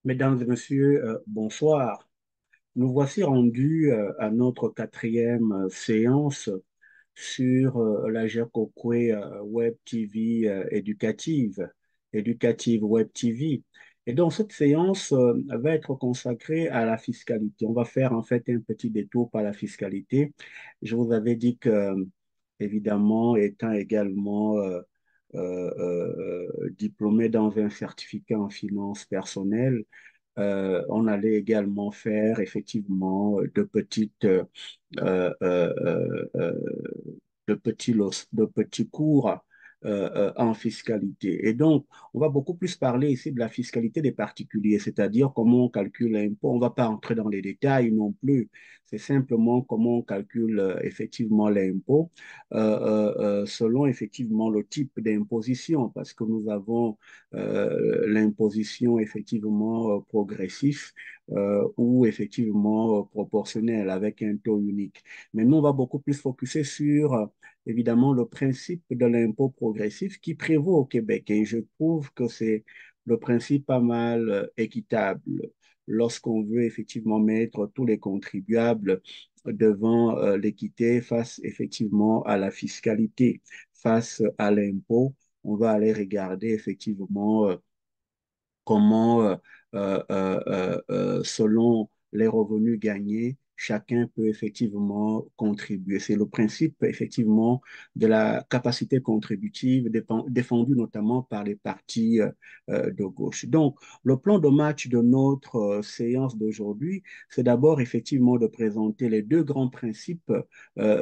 Mesdames et messieurs, bonsoir. Nous voici rendus à notre quatrième séance sur la GERCOQUE Web TV éducative Web TV. Et donc, cette séance va être consacrée à la fiscalité. On va faire en fait un petit détour par la fiscalité. Je vous avais dit que, évidemment, étant également diplômé dans un certificat en finances personnelles, on allait également faire effectivement euh, euh, euh, euh, de petits cours en fiscalité. Et donc, on va beaucoup plus parler ici de la fiscalité des particuliers, c'est-à-dire comment on calcule l'impôt. On ne va pas entrer dans les détails non plus. C'est simplement comment on calcule effectivement l'impôt selon effectivement le type d'imposition, parce que nous avons l'imposition effectivement progressif ou effectivement proportionnel avec un taux unique. Mais nous, on va beaucoup plus focuser sur évidemment le principe de l'impôt progressif qui prévaut au Québec. Et je trouve que c'est le principe pas mal équitable lorsqu'on veut effectivement mettre tous les contribuables devant l'équité face effectivement à la fiscalité, face à l'impôt. On va aller regarder effectivement comment, selon les revenus gagnés, chacun peut effectivement contribuer. C'est le principe, effectivement, de la capacité contributive défendu notamment par les partis de gauche. Donc, le plan de match de notre séance d'aujourd'hui, c'est d'abord effectivement de présenter les deux grands principes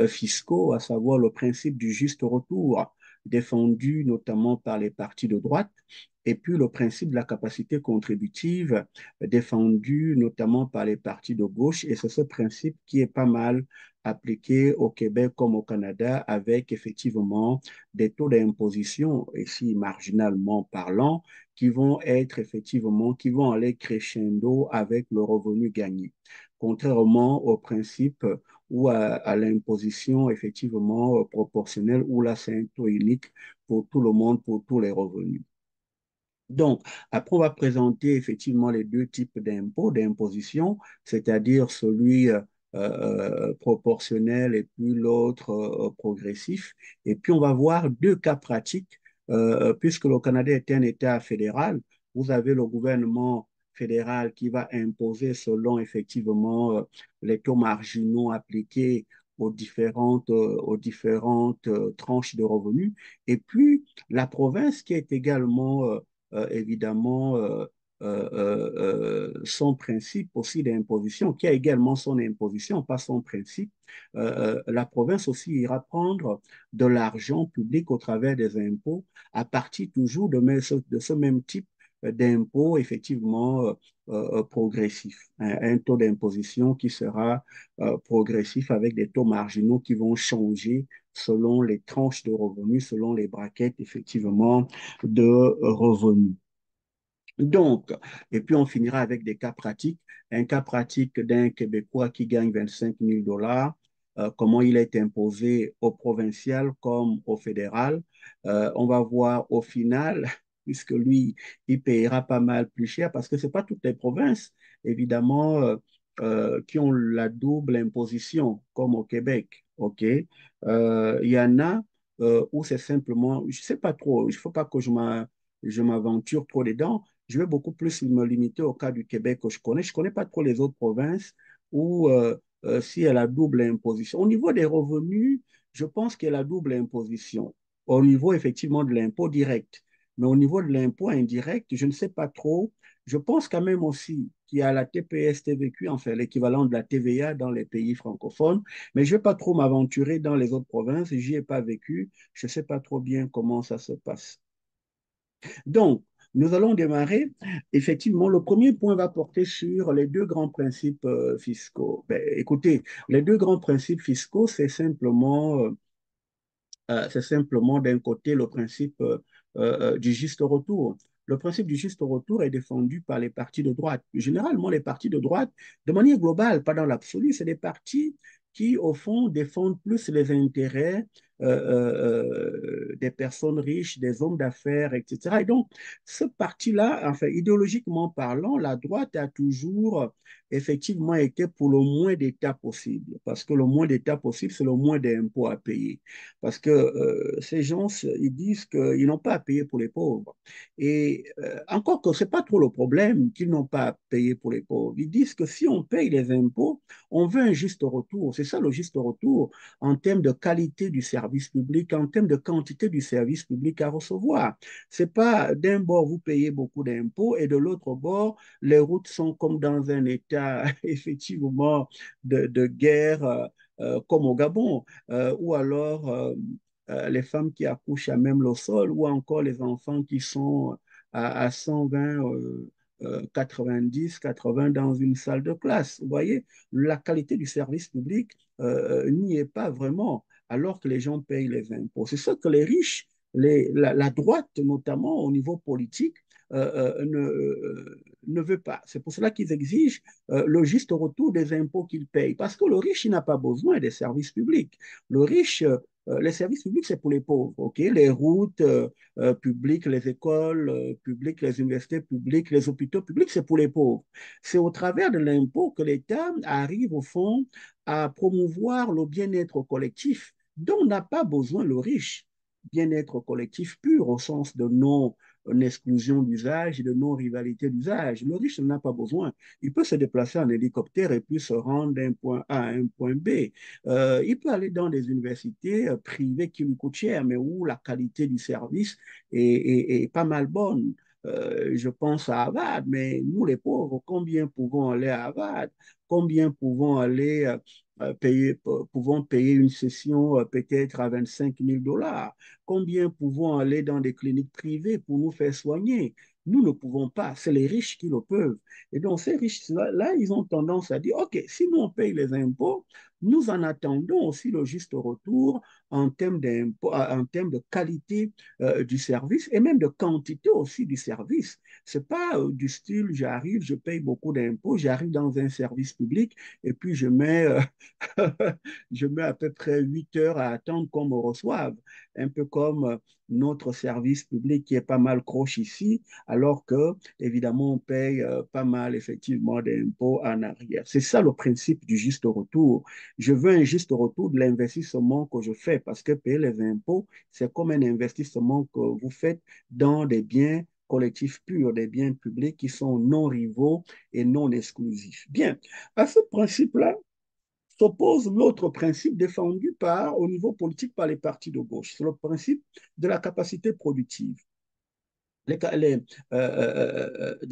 fiscaux, à savoir le principe du juste retour défendu notamment par les partis de droite et puis le principe de la capacité contributive défendu notamment par les partis de gauche. Et c'est ce principe qui est pas mal appliqué au Québec comme au Canada avec effectivement des taux d'imposition, ici marginalement parlant, qui vont être effectivement, qui vont aller crescendo avec le revenu gagné. Contrairement au principe ou à l'imposition effectivement proportionnelle où là c'est un taux unique pour tout le monde, pour tous les revenus. Donc, après, on va présenter effectivement les deux types d'impôts, d'imposition, c'est-à-dire celui proportionnel et puis l'autre progressif. Et puis, on va voir deux cas pratiques, puisque le Canada est un État fédéral. Vous avez le gouvernement fédéral qui va imposer selon effectivement les taux marginaux appliqués aux différentes tranches de revenus. Et puis, la province qui est également évidemment son principe aussi d'imposition, qui a également son imposition, pas son principe. La province aussi ira prendre de l'argent public au travers des impôts à partir toujours de ce même type d'impôt effectivement progressif, un taux d'imposition qui sera progressif avec des taux marginaux qui vont changer selon les tranches de revenus, selon les braquettes effectivement de revenus. Donc, et puis on finira avec des cas pratiques. Un cas pratique d'un Québécois qui gagne 25 000 $, comment il est imposé au provincial comme au fédéral. On va voir au final, puisque lui, il payera pas mal plus cher parce que ce n'est pas toutes les provinces, évidemment, qui ont la double imposition, comme au Québec. OK? Il y en a où c'est simplement, je ne sais pas trop, il ne faut pas que je m'aventure trop dedans. Je vais beaucoup plus me limiter au cas du Québec que je connais. Je ne connais pas trop les autres provinces où s'il y a la double imposition. Au niveau des revenus, je pense qu'il y a la double imposition. Au niveau effectivement de l'impôt direct. Mais au niveau de l'impôt indirect, je ne sais pas trop. Je pense quand même aussi qu'il y a la TPS-TVQ, enfin l'équivalent de la TVA dans les pays francophones. Mais je ne vais pas trop m'aventurer dans les autres provinces. Je n'y ai pas vécu. Je ne sais pas trop bien comment ça se passe. Donc, nous allons démarrer. Effectivement, le premier point va porter sur les deux grands principes fiscaux. Ben, écoutez, les deux grands principes fiscaux, c'est simplement d'un côté le principe du juste retour. Le principe du juste retour est défendu par les partis de droite. Généralement, les partis de droite, de manière globale, pas dans l'absolu, c'est des partis qui, au fond, défendent plus les intérêts des personnes riches, des hommes d'affaires, etc. Et donc, ce parti-là, enfin, idéologiquement parlant, la droite a toujours effectivement été pour le moins d'État possible, parce que le moins d'État possible, c'est le moins d'impôts à payer. Parce que ces gens, ils disent qu'ils n'ont pas à payer pour les pauvres. Et encore que ce n'est pas trop le problème qu'ils n'ont pas à payer pour les pauvres. Ils disent que si on paye les impôts, on veut un juste retour. C'est ça le juste retour en termes de qualité du service public, en termes de quantité du service public à recevoir. C'est pas d'un bord, vous payez beaucoup d'impôts et de l'autre bord, les routes sont comme dans un état effectivement de guerre comme au Gabon, ou alors les femmes qui accouchent à même le sol, ou encore les enfants qui sont à 120, 90, 80 dans une salle de classe. Vous voyez, la qualité du service public n'y est pas vraiment, alors que les gens payent les impôts. C'est ça que les riches, la droite notamment au niveau politique, ne veut pas. C'est pour cela qu'ils exigent le juste retour des impôts qu'ils payent. Parce que le riche, il n'a pas besoin des services publics. Le riche, les services publics, c'est pour les pauvres. Okay? Les routes publiques, les écoles publiques, les universités publiques, les hôpitaux publics, c'est pour les pauvres. C'est au travers de l'impôt que l'État arrive, au fond, à promouvoir le bien-être collectif dont n'a pas besoin le riche. Bien-être collectif pur au sens de non-exclusion d'usage et de non-rivalité d'usage. Le riche n'en a pas besoin. Il peut se déplacer en hélicoptère et puis se rendre d'un point A à un point B. Il peut aller dans des universités privées qui lui coûtent cher, mais où la qualité du service est pas mal bonne. Je pense à Harvard, mais nous les pauvres, combien pouvons aller à Harvard? Combien pouvons aller pouvons payer une session peut-être à 25 000 $? Combien pouvons aller dans des cliniques privées pour nous faire soigner? Nous ne pouvons pas, c'est les riches qui le peuvent. Et donc ces riches-là, ils ont tendance à dire, OK, si nous on paye les impôts, nous en attendons aussi le juste retour en termes d'impôts, en termes de qualité du service et même de quantité aussi du service. C'est pas du style, j'arrive, je paye beaucoup d'impôts, j'arrive dans un service public et puis je mets à peu près 8 heures à attendre qu'on me reçoive. Un peu comme notre service public qui est pas mal croche ici, alors que, évidemment, on paye pas mal, effectivement, d'impôts en arrière. C'est ça le principe du juste retour. Je veux un juste retour de l'investissement que je fais parce que payer les impôts, c'est comme un investissement que vous faites dans des biens collectifs purs, des biens publics qui sont non rivaux et non exclusifs. Bien, à ce principe-là, s'oppose l'autre principe défendu au niveau politique par les partis de gauche. C'est le principe de la capacité productive. De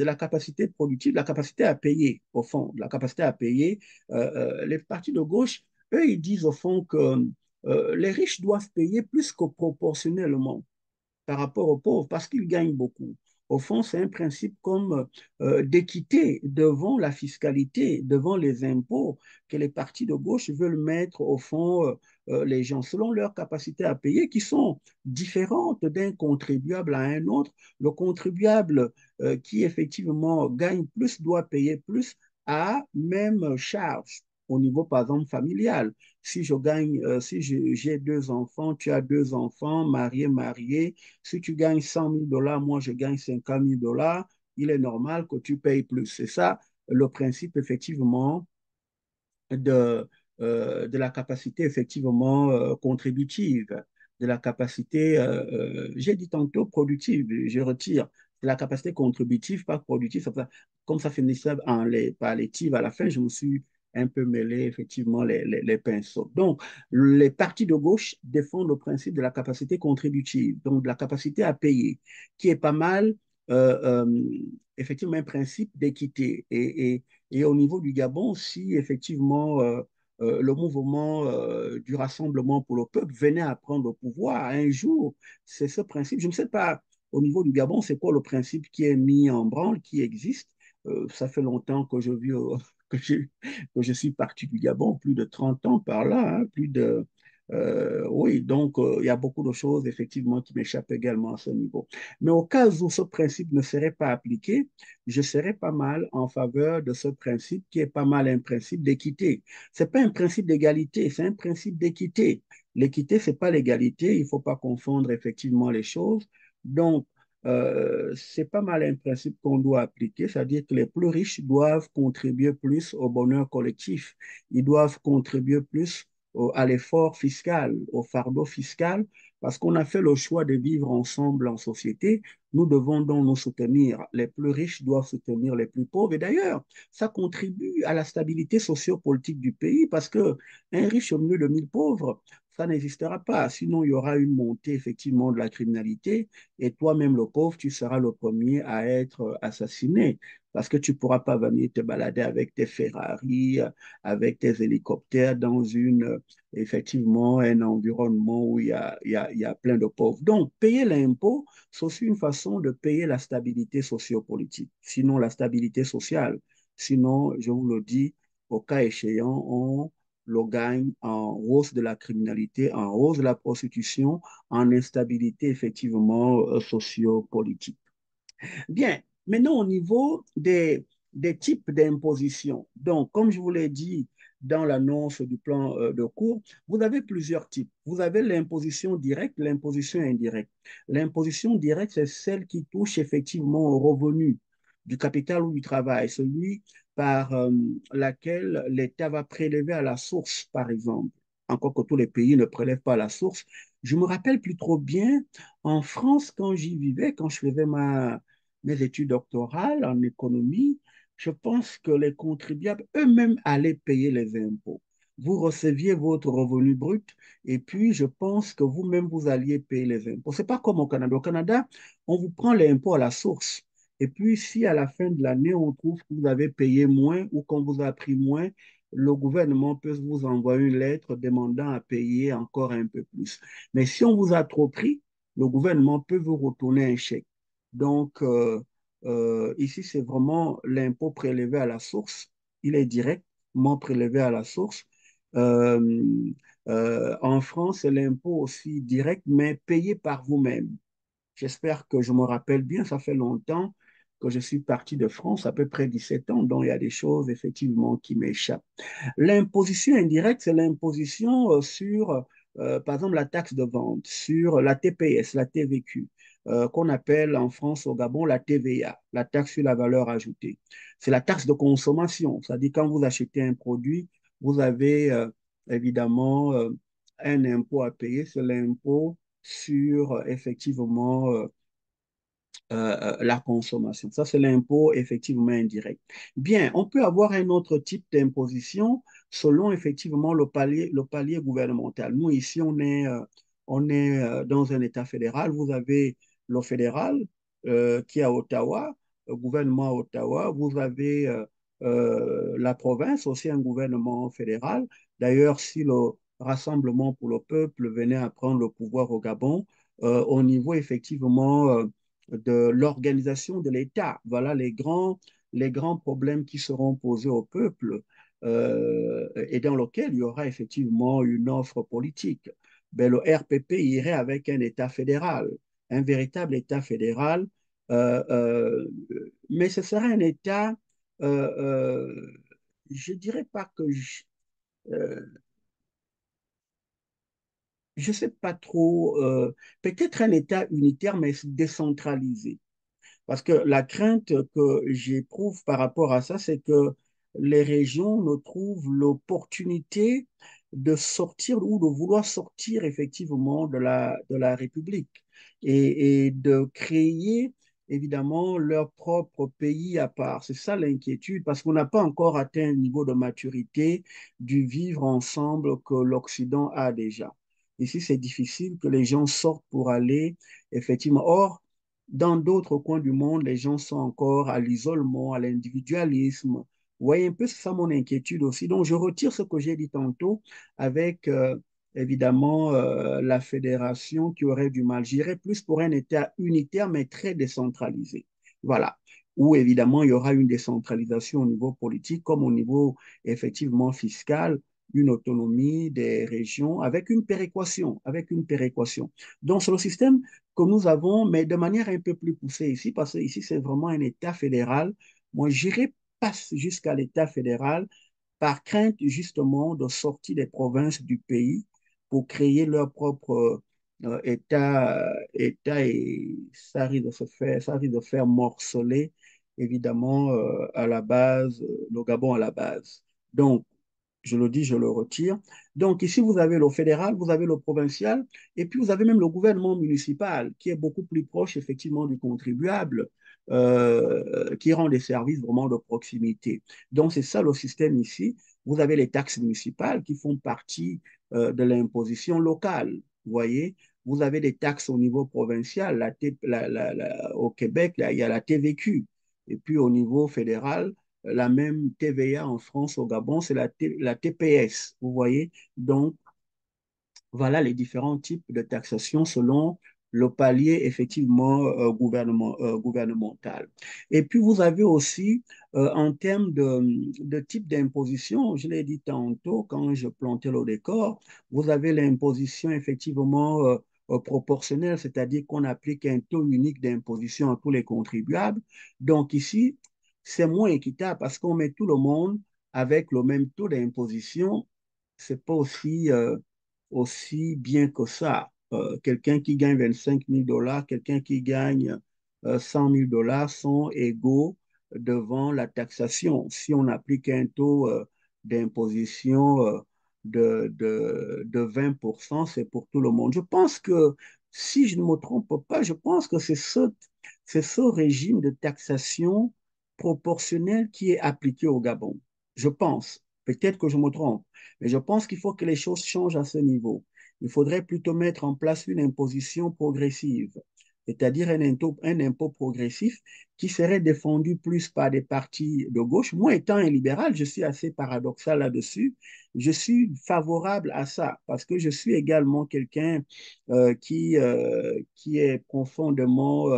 la capacité productive, de la capacité à payer, au fond, de la capacité à payer. Les partis de gauche, eux, ils disent au fond que les riches doivent payer plus que proportionnellement par rapport aux pauvres parce qu'ils gagnent beaucoup. Au fond, c'est un principe comme d'équité devant la fiscalité, devant les impôts que les partis de gauche veulent mettre au fond les gens selon leur capacité à payer qui sont différentes d'un contribuable à un autre. Le contribuable qui effectivement gagne plus doit payer plus à même charge au niveau, par exemple, familial. Si je gagne, si j'ai deux enfants, tu as deux enfants, mariés, si tu gagnes 100 000 $, moi je gagne 50 000 $, il est normal que tu payes plus. C'est ça le principe, effectivement, de, de la capacité, effectivement, contributive, de la capacité, j'ai dit tantôt productive, je retire, de la capacité contributive, pas productive, comme ça finissait par les tives à la fin, je me suis un peu mêlé, effectivement, les pinceaux. Donc, les partis de gauche défendent le principe de la capacité contributive, donc de la capacité à payer, qui est pas mal, effectivement, un principe d'équité. Et au niveau du Gabon, si effectivement le mouvement du Rassemblement pour le peuple venait à prendre le pouvoir un jour, c'est ce principe. Je ne sais pas au niveau du Gabon, c'est quoi le principe qui est mis en branle, qui existe. Ça fait longtemps que je vis, que je, que je suis parti du Gabon, plus de 30 ans par là, hein, plus de... oui, donc il y a beaucoup de choses effectivement qui m'échappent également à ce niveau. Mais au cas où ce principe ne serait pas appliqué, je serais pas mal en faveur de ce principe qui est pas mal un principe d'équité. C'est pas un principe d'égalité, c'est un principe d'équité. L'équité, c'est pas l'égalité, il faut pas confondre effectivement les choses. Donc, c'est pas mal un principe qu'on doit appliquer, c'est-à-dire que les plus riches doivent contribuer plus au bonheur collectif, ils doivent contribuer plus à l'effort fiscal, au fardeau fiscal, parce qu'on a fait le choix de vivre ensemble en société. Nous devons donc nous soutenir. Les plus riches doivent soutenir les plus pauvres. Et d'ailleurs, ça contribue à la stabilité sociopolitique du pays parce que un riche au milieu de 1 000 pauvres, ça n'existera pas. Sinon, il y aura une montée effectivement de la criminalité et toi-même, le pauvre, tu seras le premier à être assassiné parce que tu ne pourras pas venir te balader avec tes Ferrari, avec tes hélicoptères dans effectivement, un environnement où il y a plein de pauvres. Donc, payer l'impôt, c'est aussi une façon de payer la stabilité sociopolitique, sinon la stabilité sociale. Sinon, je vous le dis, au cas échéant, on le gagne en hausse de la criminalité, en hausse de la prostitution, en instabilité effectivement sociopolitique. Bien, maintenant au niveau des types d'imposition. Donc, comme je vous l'ai dit dans l'annonce du plan de cours, vous avez plusieurs types. Vous avez l'imposition directe, l'imposition indirecte. L'imposition directe, c'est celle qui touche effectivement au revenu du capital ou du travail, celui par laquelle l'État va prélever à la source, par exemple. Encore que tous les pays ne prélèvent pas à la source. Je me rappelle plus trop bien, en France, quand j'y vivais, quand je faisais mes études doctorales en économie, je pense que les contribuables eux-mêmes allaient payer les impôts. Vous receviez votre revenu brut et puis je pense que vous-même, vous alliez payer les impôts. Ce n'est pas comme au Canada. Au Canada, on vous prend l'impôt à la source. Et puis, si à la fin de l'année, on trouve que vous avez payé moins ou qu'on vous a pris moins, le gouvernement peut vous envoyer une lettre demandant à payer encore un peu plus. Mais si on vous a trop pris, le gouvernement peut vous retourner un chèque. Donc, ici, c'est vraiment l'impôt prélevé à la source. Il est directement prélevé à la source. Euh, en France, c'est l'impôt aussi direct, mais payé par vous-même. J'espère que je me rappelle bien, ça fait longtemps que je suis parti de France, à peu près 17 ans, donc il y a des choses effectivement qui m'échappent. L'imposition indirecte, c'est l'imposition sur, par exemple, la taxe de vente, sur la TPS, la TVQ, qu'on appelle en France, au Gabon, la TVA, la taxe sur la valeur ajoutée. C'est la taxe de consommation, c'est-à-dire quand vous achetez un produit, vous avez évidemment un impôt à payer, c'est l'impôt sur effectivement la consommation. Ça, c'est l'impôt effectivement indirect. Bien, on peut avoir un autre type d'imposition selon effectivement le palier gouvernemental. Nous, ici, on est dans un État fédéral. Vous avez le fédéral qui est à Ottawa, le gouvernement à Ottawa. Vous avez la province, aussi un gouvernement fédéral. D'ailleurs, si le Rassemblement pour le peuple venait à prendre le pouvoir au Gabon, au niveau effectivement de l'organisation de l'État. Voilà les grands problèmes qui seront posés au peuple et dans lesquels il y aura effectivement une offre politique. Ben, le RPP irait avec un État fédéral, un véritable État fédéral, euh, euh, mais ce serait un État, euh, euh, je dirais pas que euh, je sais pas trop, peut-être un État unitaire, mais décentralisé. Parce que la crainte que j'éprouve par rapport à ça, c'est que les régions ne trouvent l'opportunité de sortir ou de vouloir sortir effectivement de la République et de créer évidemment leur propre pays à part. C'est ça l'inquiétude, parce qu'on n'a pas encore atteint un niveau de maturité du vivre ensemble que l'Occident a déjà. Ici, c'est difficile que les gens sortent pour aller effectivement. Or, dans d'autres coins du monde, les gens sont encore à l'isolement, à l'individualisme. Vous voyez un peu, c'est ça mon inquiétude aussi. Donc, je retire ce que j'ai dit tantôt avec, évidemment, la fédération qui aurait du mal. J'irais plus pour un État unitaire, mais très décentralisé. Voilà. Où, évidemment, il y aura une décentralisation au niveau politique comme au niveau, effectivement, fiscal, une autonomie des régions avec une péréquation, avec une péréquation. Donc, c'est le système que nous avons, mais de manière un peu plus poussée ici, parce que ici, c'est vraiment un État fédéral. Moi, j'irai pas jusqu'à l'État fédéral par crainte justement de sortir des provinces du pays pour créer leur propre État et ça risque de faire morceler, évidemment, à la base, le Gabon à la base. Donc, je le dis, je le retire. Donc, ici, vous avez le fédéral, vous avez le provincial, et puis vous avez même le gouvernement municipal, qui est beaucoup plus proche, effectivement, du contribuable, qui rend des services vraiment de proximité. Donc, c'est ça le système ici. Vous avez les taxes municipales qui font partie de l'imposition locale. Vous voyez, vous avez des taxes au niveau provincial. Au Québec, là, il y a la TVQ. Et puis au niveau fédéral, la même TVA en France, au Gabon, c'est la TPS. Vous voyez? Donc, voilà les différents types de taxation selon le palier effectivement gouvernemental. Et puis vous avez aussi en termes de type d'imposition, je l'ai dit tantôt quand je plantais le décor, vous avez l'imposition effectivement proportionnelle, c'est-à-dire qu'on applique un taux unique d'imposition à tous les contribuables. Donc ici, c'est moins équitable parce qu'on met tout le monde avec le même taux d'imposition. C'est pas aussi bien que ça. Quelqu'un qui gagne 25 000 $, quelqu'un qui gagne 100 000 $ sont égaux devant la taxation. Si on applique un taux d'imposition de 20%, c'est pour tout le monde. Je pense que, si je ne me trompe pas, je pense que c'est ce régime de taxation proportionnel qui est appliqué au Gabon. Je pense. Peut-être que je me trompe. Mais je pense qu'il faut que les choses changent à ce niveau. Il faudrait plutôt mettre en place une imposition progressive, c'est-à-dire un impôt progressif qui serait défendu plus par des partis de gauche. Moi, étant un libéral, je suis assez paradoxal là-dessus. Je suis favorable à ça parce que je suis également quelqu'un qui est profondément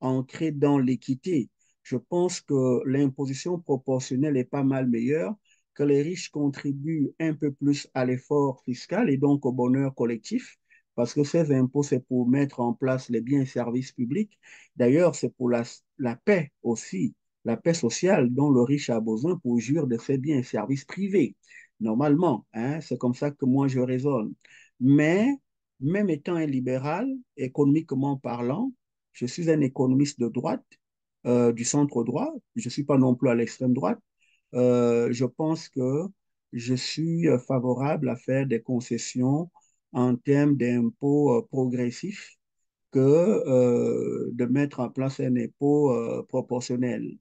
ancré dans l'équité. Je pense que l'imposition proportionnelle est pas mal meilleure, que les riches contribuent un peu plus à l'effort fiscal et donc au bonheur collectif, parce que ces impôts, c'est pour mettre en place les biens et services publics. D'ailleurs, c'est pour la paix aussi, la paix sociale dont le riche a besoin pour jouir de ses biens et services privés. Normalement, hein, c'est comme ça que moi je raisonne. Mais, même étant un libéral, économiquement parlant, je suis un économiste de droite, du centre droit, je ne suis pas non plus à l'extrême droite. Je pense que je suis favorable à faire des concessions en termes d'impôts progressifs que de mettre en place un impôt proportionnel.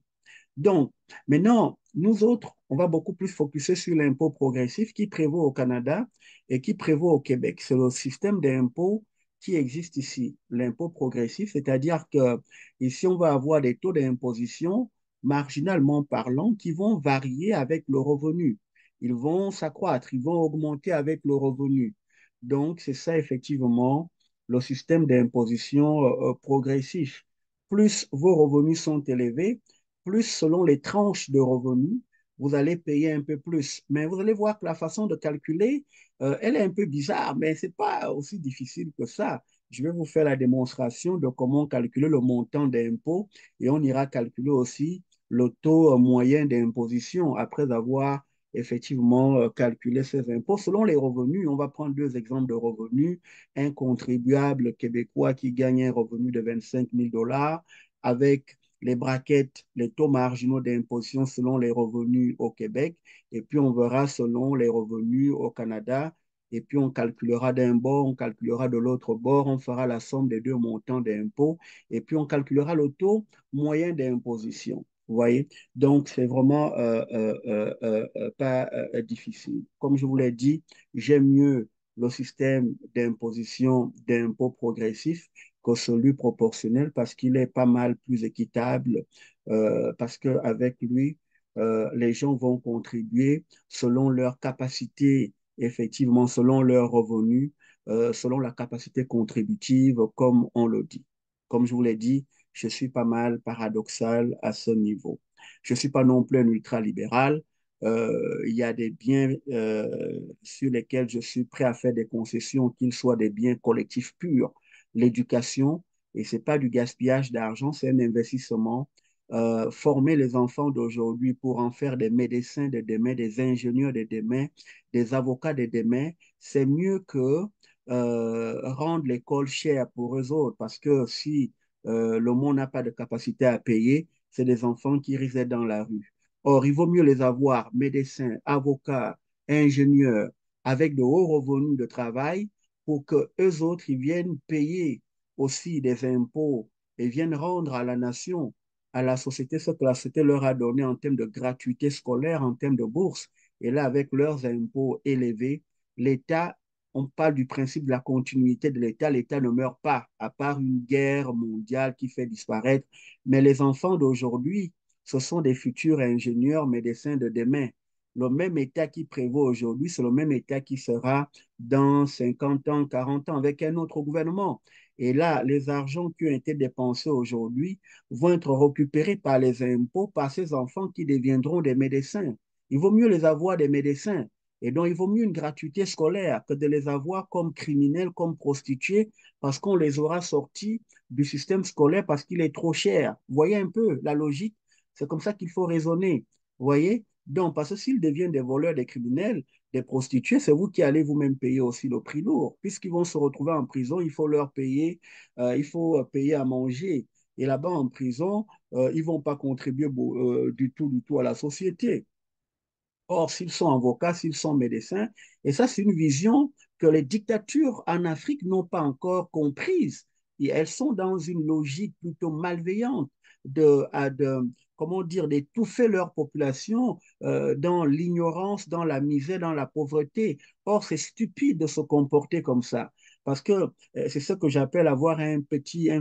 Donc, maintenant, nous autres, on va beaucoup plus focuser sur l'impôt progressif qui prévaut au Canada et qui prévaut au Québec. C'est le système d'impôt qui existe ici, l'impôt progressif, c'est-à-dire que ici, on va avoir des taux d'imposition, marginalement parlant, qui vont varier avec le revenu. Ils vont s'accroître, ils vont augmenter avec le revenu. Donc, c'est ça, effectivement, le système d'imposition progressif. Plus vos revenus sont élevés, plus selon les tranches de revenus, vous allez payer un peu plus. Mais vous allez voir que la façon de calculer, elle est un peu bizarre, mais ce n'est pas aussi difficile que ça. Je vais vous faire la démonstration de comment calculer le montant d'impôt et on ira calculer aussi le taux moyen d'imposition après avoir effectivement calculé ces impôts. Selon les revenus, on va prendre deux exemples de revenus. Un contribuable québécois qui gagne un revenu de 25 000 $ avec les braquettes, les taux marginaux d'imposition selon les revenus au Québec, et puis on verra selon les revenus au Canada, et puis on calculera d'un bord, on calculera de l'autre bord, on fera la somme des deux montants d'impôts, et puis on calculera le taux moyen d'imposition. Vous voyez? Donc, c'est vraiment pas difficile. Comme je vous l'ai dit, j'aime mieux le système d'imposition d'impôts progressif que celui proportionnel parce qu'il est pas mal plus équitable, parce qu'avec lui, les gens vont contribuer selon leur capacité, effectivement, selon leurs revenus, selon la capacité contributive, comme on le dit. Comme je vous l'ai dit, je suis pas mal paradoxal à ce niveau. Je ne suis pas non plus un ultralibéral. Il y a des biens sur lesquels je suis prêt à faire des concessions, qu'ils soient des biens collectifs purs. L'éducation, et ce n'est pas du gaspillage d'argent, c'est un investissement former les enfants d'aujourd'hui pour en faire des médecins de demain, des ingénieurs de demain, des avocats de demain, c'est mieux que rendre l'école chère pour eux autres, parce que si le monde n'a pas de capacité à payer, c'est des enfants qui risquent d'être dans la rue. Or, il vaut mieux les avoir médecins, avocats, ingénieurs, avec de hauts revenus de travail pour que eux autres, ils viennent payer aussi des impôts et viennent rendre à la nation, à la société, ce que la société leur a donné en termes de gratuité scolaire, en termes de bourse. Et là, avec leurs impôts élevés, l'État, on parle du principe de la continuité de l'État. L'État ne meurt pas, à part une guerre mondiale qui fait disparaître. Mais les enfants d'aujourd'hui, ce sont des futurs ingénieurs, médecins de demain. Le même État qui prévaut aujourd'hui, c'est le même État qui sera dans 50 ans, 40 ans, avec un autre gouvernement. Et là, les argents qui ont été dépensés aujourd'hui vont être récupérés par les impôts par ces enfants qui deviendront des médecins. Il vaut mieux les avoir des médecins. Et donc, il vaut mieux une gratuité scolaire que de les avoir comme criminels, comme prostituées, parce qu'on les aura sortis du système scolaire parce qu'il est trop cher. Vous voyez un peu la logique? C'est comme ça qu'il faut raisonner. Vous voyez? Donc, parce que s'ils deviennent des voleurs, des criminels, des prostituées, c'est vous qui allez vous-même payer aussi le prix lourd. Puisqu'ils vont se retrouver en prison, il faut leur payer, il faut payer à manger. Et là-bas, en prison, ils ne vont pas contribuer du tout à la société. Or, s'ils sont avocats, s'ils sont médecins, et ça, c'est une vision que les dictatures en Afrique n'ont pas encore comprise. Et elles sont dans une logique plutôt malveillante de comment dire, d'étouffer leur population dans l'ignorance, dans la misère, dans la pauvreté. Or, c'est stupide de se comporter comme ça. Parce que c'est ce que j'appelle avoir un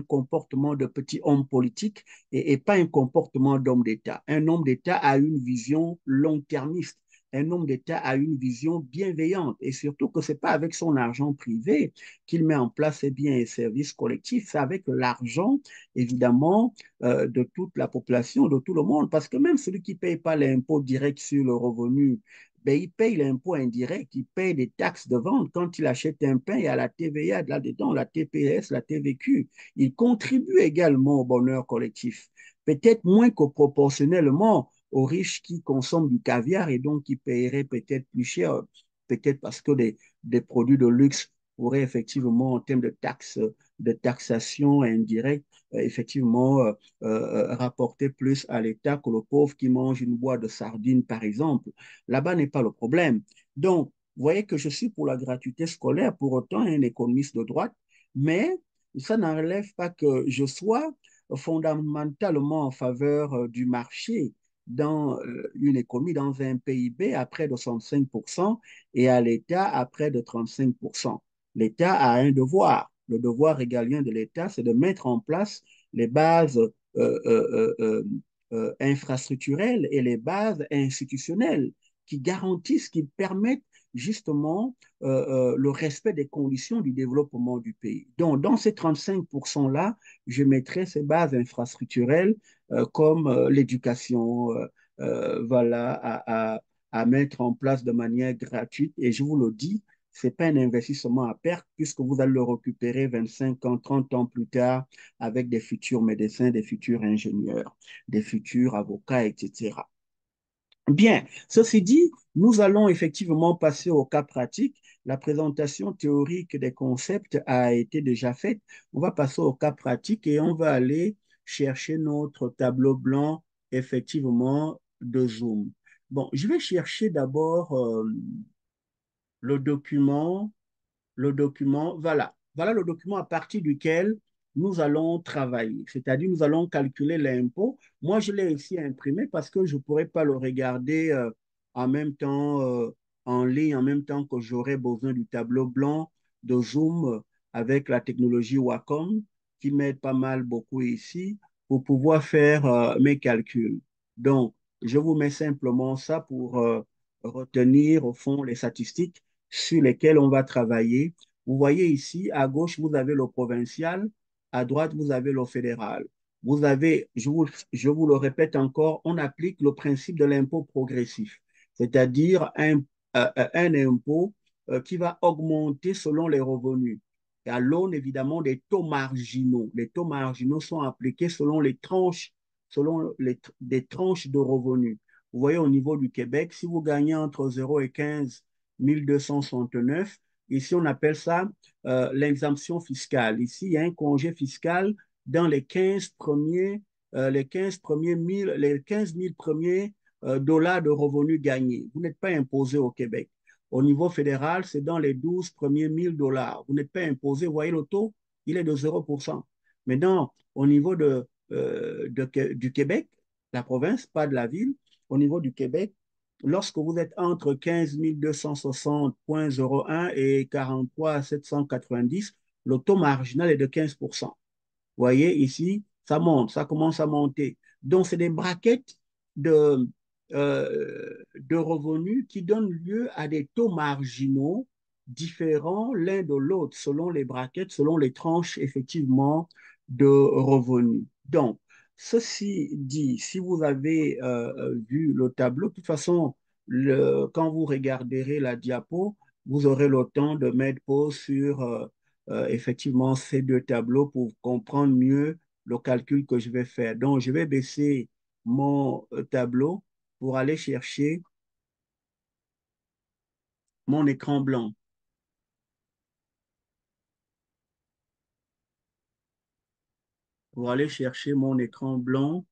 comportement de petit homme politique et pas un comportement d'homme d'État. Un homme d'État a une vision long-termiste. Un homme d'État a une vision bienveillante et surtout que ce n'est pas avec son argent privé qu'il met en place ses biens et services collectifs, c'est avec l'argent, évidemment, de toute la population, de tout le monde. Parce que même celui qui ne paye pas l'impôt direct sur le revenu, ben, il paye l'impôt indirect, il paye des taxes de vente. Quand il achète un pain, il y a la TVA là-dedans, la TPS, la TVQ. Il contribue également au bonheur collectif. Peut-être moins que proportionnellement aux riches qui consomment du caviar et donc qui paieraient peut-être plus cher, peut-être parce que des produits de luxe pourraient effectivement, en termes de taxation indirecte, effectivement rapporter plus à l'État que le pauvre qui mange une boîte de sardines, par exemple. Là-bas n'est pas le problème. Donc, vous voyez que je suis pour la gratuité scolaire, pour autant un économiste de droite, mais ça n'enlève pas que je sois fondamentalement en faveur du marché dans une économie, dans un PIB à près de 65% et à l'État à près de 35%. L'État a un devoir. Le devoir régalien de l'État, c'est de mettre en place les bases infrastructurelles et les bases institutionnelles qui garantissent, qui permettent justement le respect des conditions du développement du pays. Donc, dans ces 35%-là, je mettrai ces bases infrastructurelles comme l'éducation, voilà, à mettre en place de manière gratuite. Et je vous le dis, ce n'est pas un investissement à perte puisque vous allez le récupérer 25 ans, 30 ans plus tard avec des futurs médecins, des futurs ingénieurs, des futurs avocats, etc. Bien, ceci dit, nous allons effectivement passer au cas pratique. La présentation théorique des concepts a été déjà faite. On va passer au cas pratique et on va aller chercher notre tableau blanc, effectivement, de Zoom. Bon, je vais chercher d'abord le document voilà. Voilà le document à partir duquel nous allons travailler. C'est-à-dire, nous allons calculer l'impôt. Moi, je l'ai ici imprimé parce que je ne pourrais pas le regarder en même temps, en ligne, en même temps que j'aurais besoin du tableau blanc de Zoom avec la technologie Wacom qui m'aide pas mal beaucoup ici pour pouvoir faire mes calculs. Donc, je vous mets simplement ça pour retenir au fond les statistiques sur lesquels on va travailler. Vous voyez ici, à gauche, vous avez le provincial, à droite, vous avez le fédéral. Vous avez, je vous le répète encore, on applique le principe de l'impôt progressif, c'est-à-dire un impôt qui va augmenter selon les revenus. Et à l'aune, évidemment, des taux marginaux. Les taux marginaux sont appliqués selon les tranches selon des tranches de revenus. Vous voyez, au niveau du Québec, si vous gagnez entre 0 et 15 269, ici on appelle ça l'exemption fiscale. Ici, il y a un congé fiscal dans les 15 000 premiers dollars de revenus gagnés. Vous n'êtes pas imposé au Québec. Au niveau fédéral, c'est dans les 12 premiers 1000 dollars. Vous n'êtes pas imposé. Vous voyez le taux, il est de 0%. Maintenant, au niveau du Québec, la province, pas de la ville, au niveau du Québec, lorsque vous êtes entre 15 260,01 et 43 790, le taux marginal est de 15%. Vous voyez, ici, ça monte, ça commence à monter. Donc, c'est des braquettes de revenus qui donnent lieu à des taux marginaux différents l'un de l'autre, selon les braquettes, selon les tranches, effectivement, de revenus. Donc, ceci dit, si vous avez vu le tableau, de toute façon, quand vous regarderez la diapo, vous aurez le temps de mettre pause sur effectivement ces deux tableaux pour comprendre mieux le calcul que je vais faire. Donc, je vais baisser mon tableau pour aller chercher mon écran blanc. Pour aller chercher mon écran blanc.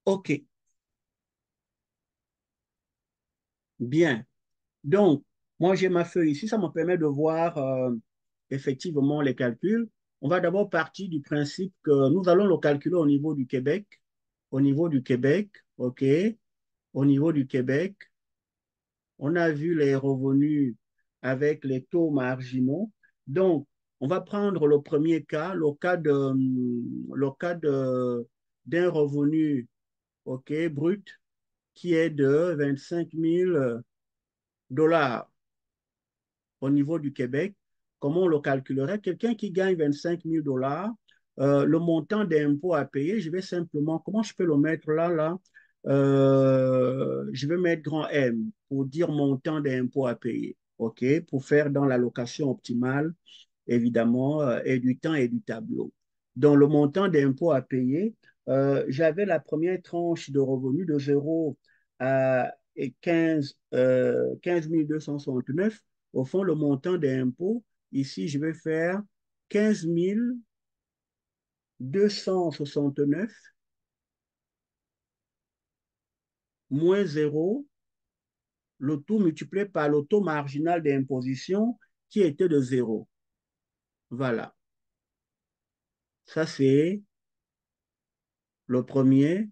OK, bien. Donc, moi, j'ai ma feuille ici. Ça me permet de voir effectivement les calculs. On va d'abord partir du principe que nous allons le calculer au niveau du Québec. Au niveau du Québec, OK. Au niveau du Québec, on a vu les revenus avec les taux marginaux. Donc, on va prendre le premier cas, d'un revenu, OK, brut, qui est de 25 000 dollars au niveau du Québec. Comment on le calculerait? Quelqu'un qui gagne 25 000 dollars, le montant d'impôt à payer, je vais simplement, comment je peux le mettre là? Je vais mettre grand M pour dire montant d'impôt à payer, OK? Pour faire dans l'allocation optimale, évidemment, et du temps et du tableau. Donc, le montant d'impôt à payer, j'avais la première tranche de revenus de 0 à 15 269. Au fond, le montant d'impôt, ici, je vais faire 15 269 moins 0, le tout multiplié par le taux marginal d'imposition qui était de 0. Voilà. Ça, c'est le premier.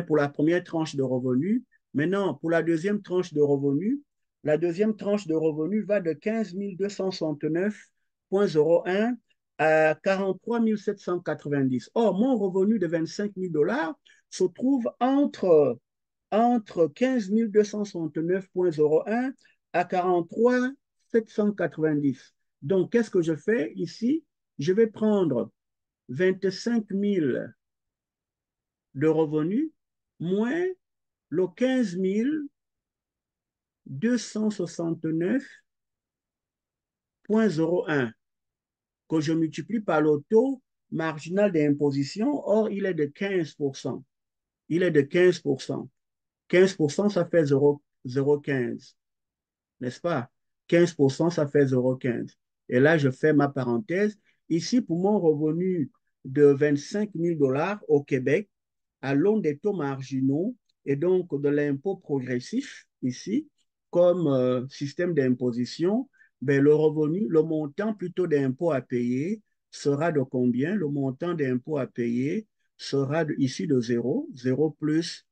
Pour la première tranche de revenus. Maintenant, pour la deuxième tranche de revenus, la deuxième tranche de revenus va de 15 269,01 à 43 790. Or, mon revenu de 25 000 dollars se trouve entre 15 269,01 à 43 790. Donc, qu'est-ce que je fais ici? Je vais prendre 25 000 de revenus moins le 15 269,01 que je multiplie par le taux marginal d'imposition. Or, il est de 15%. Il est de 15%. 15%, ça fait 0,15, n'est-ce pas? 15%, ça fait 0,15. Et là, je fais ma parenthèse. Ici, pour mon revenu de 25 000 dollars au Québec, à l'aune des taux marginaux et donc de l'impôt progressif ici, comme système d'imposition, ben, le revenu, le montant plutôt d'impôt à payer sera de combien? Le montant d'impôt à payer sera ici de 0, 0 plus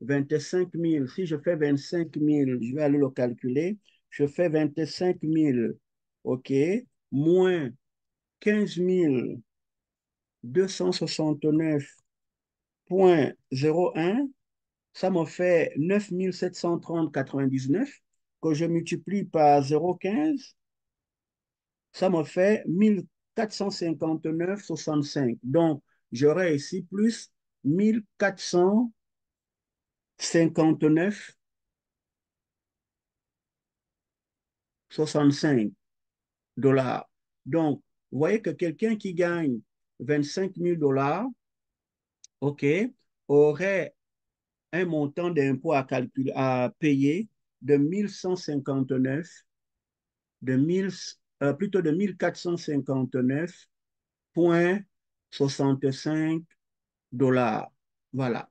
25 000. Si je fais 25 000, je vais aller le calculer, je fais 25 000, OK, moins 15 000 269,01, ça me fait 9730,99 que je multiplie par 0,15, ça me fait 1459,65. Donc, j'aurai ici plus 1459,65 $. Donc, vous voyez que quelqu'un qui gagne 25 000 $, OK, aurait un montant d'impôt à calculer, à payer de 1159, de 1000, plutôt de 1459,65 $. Voilà.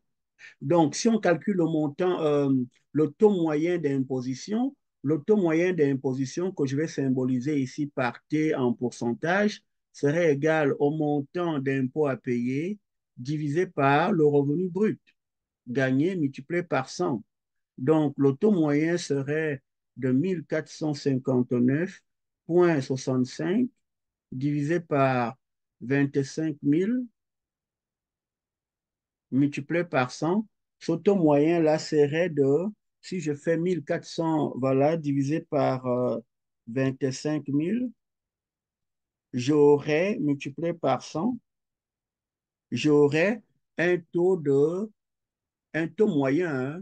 Donc, si on calcule le montant, le taux moyen d'imposition, le taux moyen d'imposition que je vais symboliser ici par T en pourcentage serait égal au montant d'impôt à payer divisé par le revenu brut gagné multiplié par 100. Donc, le taux moyen serait de 1459,65 divisé par 25 000 multiplié par 100. Ce taux moyen là serait de, si je fais 1400, voilà, divisé par 25 000, j'aurais multiplié par 100, j'aurais un taux un taux moyen, hein,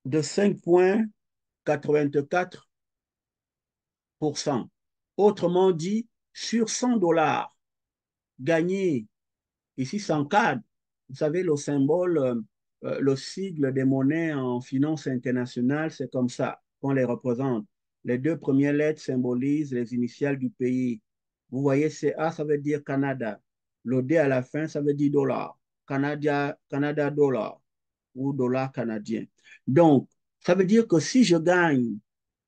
de 5,84%. Autrement dit, sur 100 dollars gagnés, ici sans cadre, vous savez, le symbole, le sigle des monnaies en finance internationale, c'est comme ça qu'on les représente. Les deux premières lettres symbolisent les initiales du pays. Vous voyez, CA, ça veut dire Canada. Le D à la fin, ça veut dire dollar. Canada, Canada dollar ou dollar canadien. Donc, ça veut dire que si je gagne,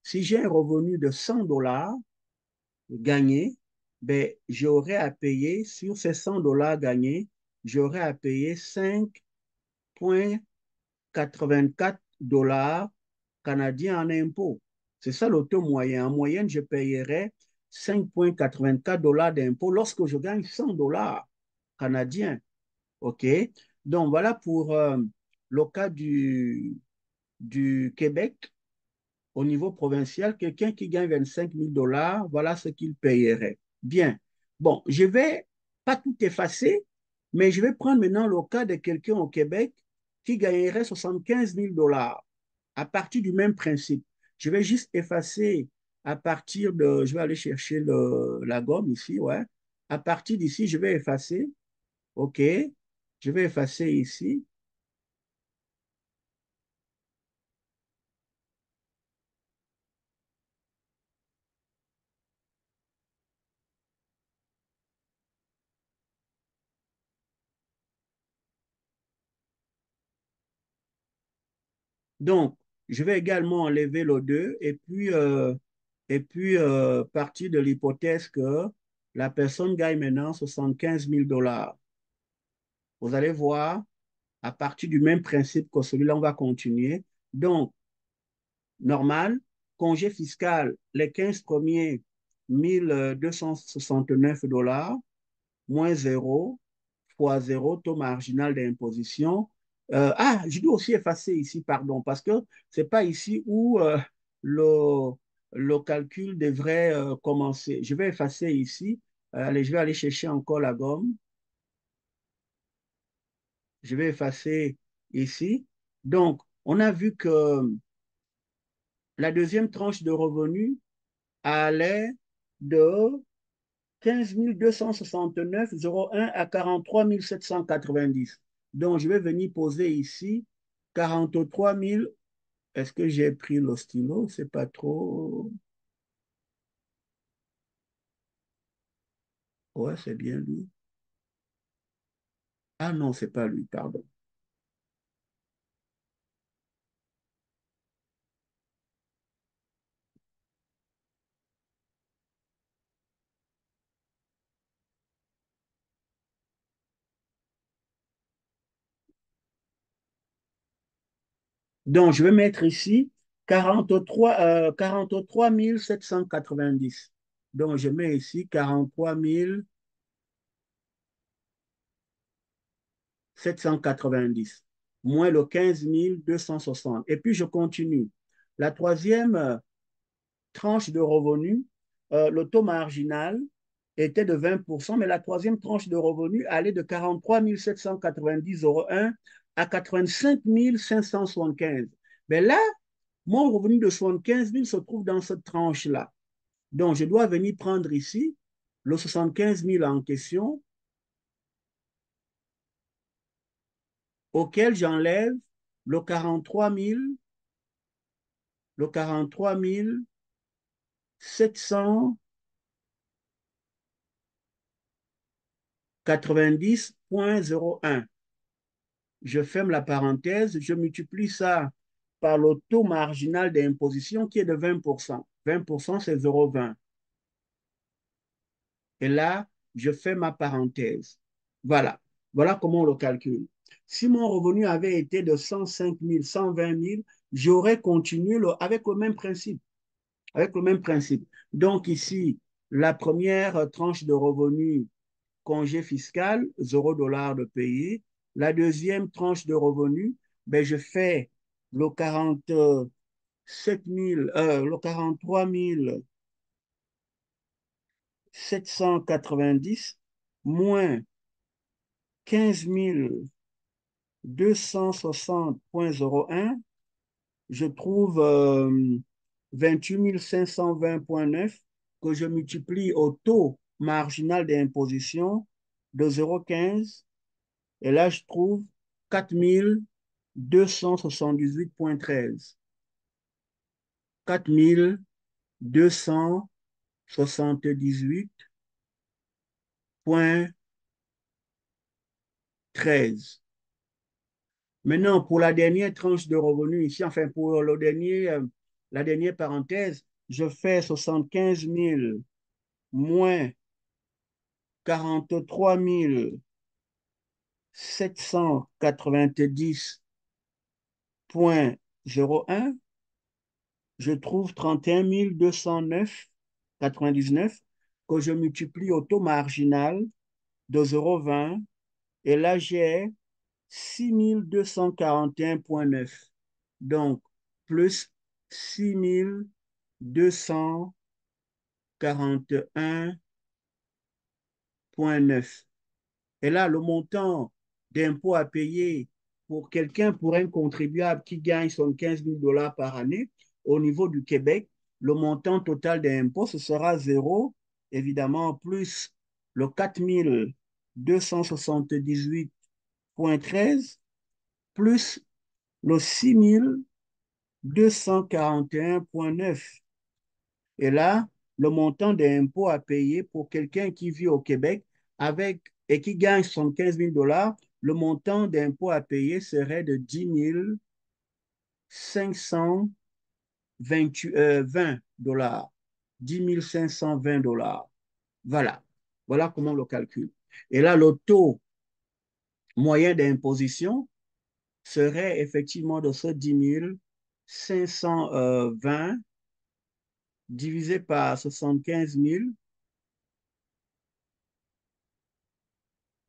si j'ai un revenu de 100 dollars gagnés, ben, j'aurai à payer, sur ces 100 dollars gagnés, j'aurai à payer 5,84 dollars canadiens en impôts. C'est ça le taux moyen. En moyenne, je payerai 5,84 dollars d'impôts lorsque je gagne 100 dollars canadiens. OK? Donc, voilà pour le cas du Québec. Au niveau provincial, quelqu'un qui gagne 25 000 $, voilà ce qu'il payerait. Bien. Bon, je vais pas tout effacer, mais je vais prendre maintenant le cas de quelqu'un au Québec qui gagnerait 75 000 $ à partir du même principe. Je vais juste effacer à partir de, je vais aller chercher la gomme ici, ouais. À partir d'ici, je vais effacer, OK. Je vais effacer ici. Donc, je vais également enlever le 2 et puis partir de l'hypothèse que la personne gagne maintenant 75 000 $. Vous allez voir, à partir du même principe que celui-là, on va continuer. Donc, normal, congé fiscal, les 15 premiers, 1 269 $ moins zéro fois zéro taux marginal d'imposition. Je dois aussi effacer ici, pardon, parce que ce n'est pas ici où le, le calcul devrait commencer. Je vais effacer ici. Allez, je vais aller chercher encore la gomme. Je vais effacer ici. Donc, on a vu que la deuxième tranche de revenus allait de 15 269,01 à 43 790. Donc, je vais venir poser ici 43 000. Est-ce que j'ai pris le stylo? C'est pas trop. Ouais, c'est bien lui. Ah non, c'est pas lui, pardon. Donc, je vais mettre ici 43 790. Donc, je mets ici 43 000. 790, moins le 15 260. Et puis, je continue. La troisième tranche de revenus, le taux marginal était de 20%, mais la troisième tranche de revenus allait de 43 790,01 à 85 575. Mais là, mon revenu de 75 000 se trouve dans cette tranche-là. Donc, je dois venir prendre ici le 75 000 en question, auquel j'enlève le 43 000, le 43 790,01. Je ferme la parenthèse, je multiplie ça par le taux marginal d'imposition qui est de 20%. 20%, c'est 0,20. Et là, je fais ma parenthèse. Voilà. Voilà comment on le calcule. Si mon revenu avait été de 105 000, 120 000, j'aurais continué avec le même principe. Avec le même principe. Donc ici, la première tranche de revenu, congé fiscal, 0 $ de payer. La deuxième tranche de revenu, ben, je fais le 47 000, le 43 790 moins 15 260,01, je trouve 28 520,9 que je multiplie au taux marginal d'imposition de 0,15 et là je trouve 4 278,13. 4 278,13. Maintenant, pour la dernière tranche de revenus ici, enfin pour la dernière parenthèse, je fais 75 000 moins 43 790,01. Je trouve 31 209,99 que je multiplie au taux marginal de 0,20 et là j'ai 6 241,9. Donc, plus 6 241,9. Et là, le montant d'impôt à payer pour quelqu'un, pour un contribuable qui gagne 75 000 $ par année, au niveau du Québec, le montant total d'impôt, ce sera zéro, évidemment, plus le 4 278,13, plus le 6 241,9. Et là, le montant d'impôt à payer pour quelqu'un qui vit au Québec et qui gagne 75 000 $, le montant d'impôt à payer serait de 10 520 $. 10 520 $. Voilà. Voilà comment on le calcule. Et là, le taux moyen d'imposition serait effectivement de ce 10 520 divisé par 75 000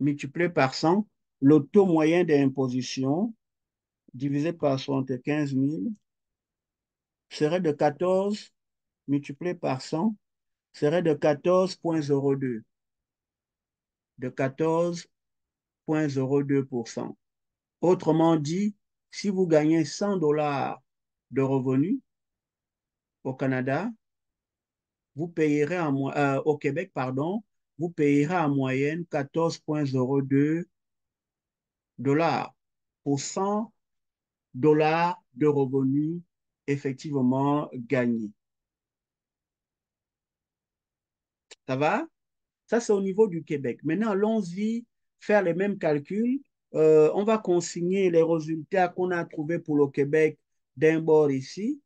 multiplié par 100, le taux moyen d'imposition divisé par 75 000 serait de 14, multiplié par 100, serait de 14,02. De 14,02%. Autrement dit, si vous gagnez 100 $ de revenus au Canada, vous payerez au Québec, pardon, vous payerez en moyenne 14,02 $ pour 100 $ de revenus effectivement gagnés. Ça va? Ça, c'est au niveau du Québec. Maintenant, allons-y faire les mêmes calculs. On va consigner les résultats qu'on a trouvés pour le Québec d'un bord ici,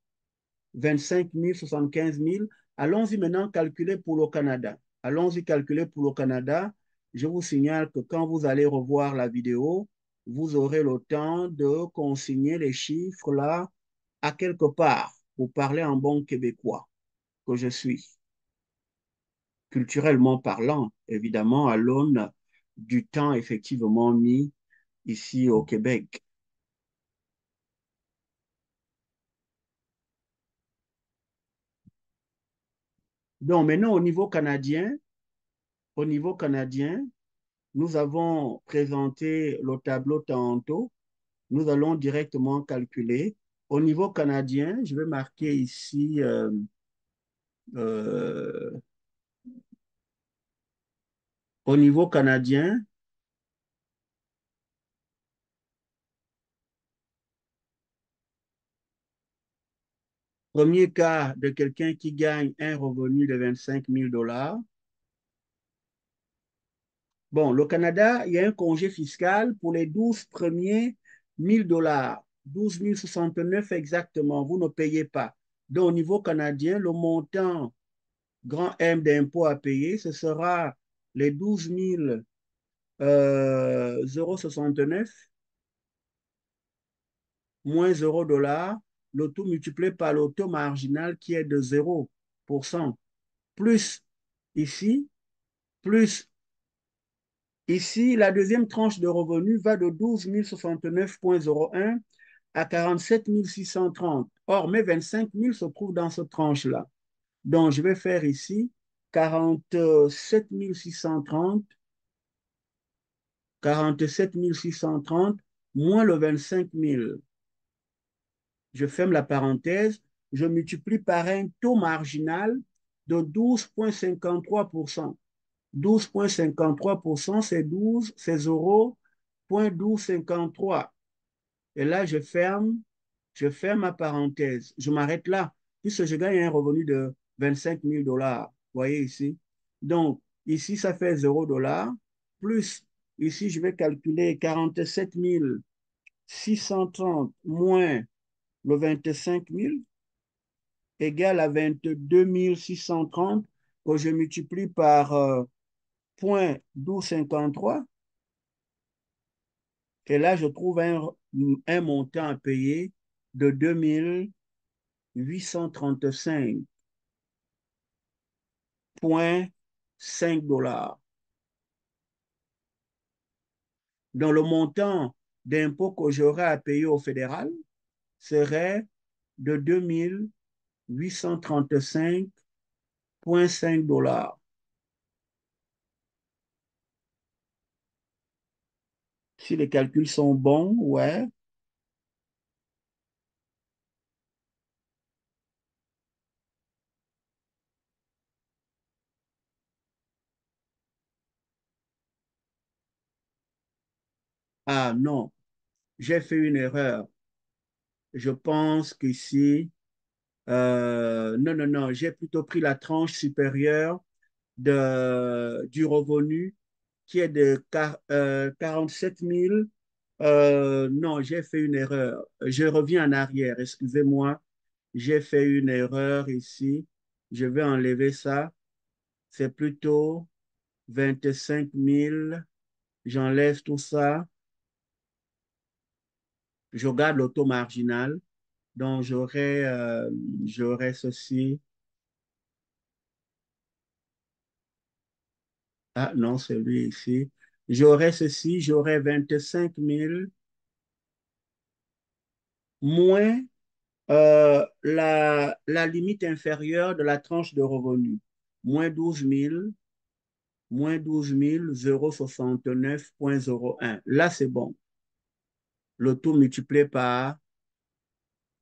25 000, 75 000. Allons-y maintenant calculer pour le Canada. Allons-y calculer pour le Canada. Je vous signale que quand vous allez revoir la vidéo, vous aurez le temps de consigner les chiffres là à quelque part pour parler en bon québécois que je suis, culturellement parlant, évidemment, à l'aune du temps effectivement mis ici au Québec. Donc maintenant, au niveau canadien, nous avons présenté le tableau tantôt. Nous allons directement calculer. Au niveau canadien, je vais marquer ici euh, au niveau canadien, premier cas de quelqu'un qui gagne un revenu de 25 000 $. Bon, le Canada, il y a un congé fiscal pour les 12 premiers 1000 $. 12 069 exactement, vous ne payez pas. Donc, au niveau canadien, le montant grand M d'impôt à payer, ce sera les 12 000 0,69 moins 0 $, le tout multiplié par le taux marginal qui est de 0%, plus ici, plus ici, la deuxième tranche de revenus va de 12 069,01 à 47 630. Or, mes 25 000 se trouvent dans cette tranche-là. Donc, je vais faire ici 47 630, 47 630 moins le 25 000. Je ferme la parenthèse, je multiplie par un taux marginal de 12,53%. 12,53%, c'est 12, c'est 0,1253. Et là, je ferme ma parenthèse. Je m'arrête là, puisque je gagne un revenu de 25 000 $. Vous voyez ici? Donc, ici, ça fait 0 $, plus, ici, je vais calculer 47 630 moins le 25 000 égale à 22 630 que je multiplie par 0,1253. Et là, je trouve un montant à payer de 2 835,5 $. Donc, le montant d'impôt que j'aurai à payer au fédéral serait de 2 835,5 $. Si les calculs sont bons, ouais. Ah non, j'ai fait une erreur. Je pense qu'ici, non, non, non, j'ai plutôt pris la tranche supérieure du revenu qui est de 47 000. Non, j'ai fait une erreur. Je reviens en arrière, excusez-moi. J'ai fait une erreur ici. Je vais enlever ça. C'est plutôt 25 000. J'enlève tout ça. Je garde le taux marginal. Donc, j'aurai ceci. Ah non, c'est lui ici. J'aurai ceci, j'aurai 25 000 moins la limite inférieure de la tranche de revenu. Moins 12 000, moins 12 069,01. Là, c'est bon. Le tout multiplié par,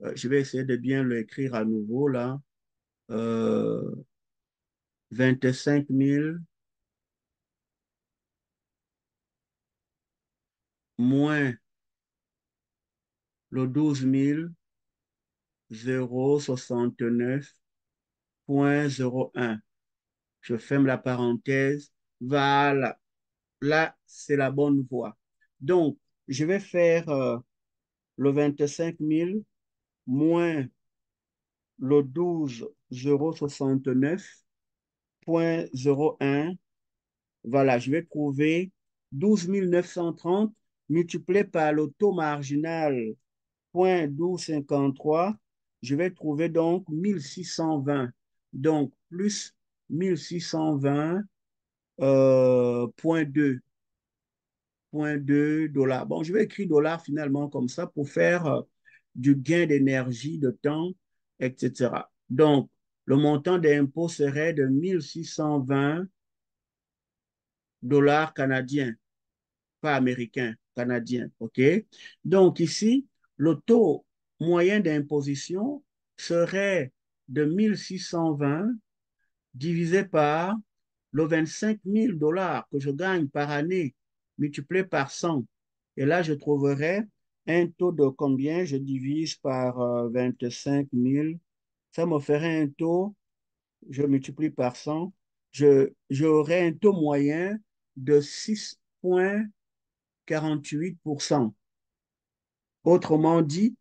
je vais essayer de bien l'écrire à nouveau là, euh, 25 000 moins le 12 069,01. Je ferme la parenthèse. Voilà. Là, c'est la bonne voie. Donc, je vais faire le 25 000 moins le 12 069,01. Voilà, je vais trouver 12 930 multiplié par le taux marginal 0,1253. Je vais trouver donc 1620. Donc, plus 1620,2. $7,2. Bon, je vais écrire dollars finalement comme ça pour faire du gain d'énergie, de temps, etc. Donc, le montant d'impôt serait de 1 620 $ canadiens, pas américains, canadiens. OK? Donc, ici, le taux moyen d'imposition serait de 1 620 divisé par le 25 000 $ que je gagne par année multiplié par 100. Et là, je trouverai un taux de combien? Je divise par 25 000. Ça me ferait un taux, je multiplie par 100. J'aurai un taux moyen de 6,48%. Autrement dit,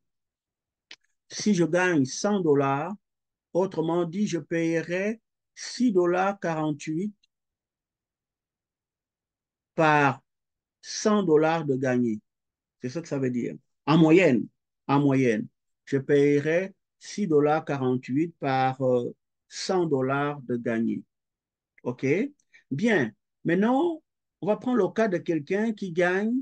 si je gagne 100 $, autrement dit, je paierai 6,48 $ par 100 $ de gagné. C'est ce que ça veut dire. En moyenne, je paierai 6,48 $ par 100 $ de gagné. OK? Bien. Maintenant, on va prendre le cas de quelqu'un qui gagne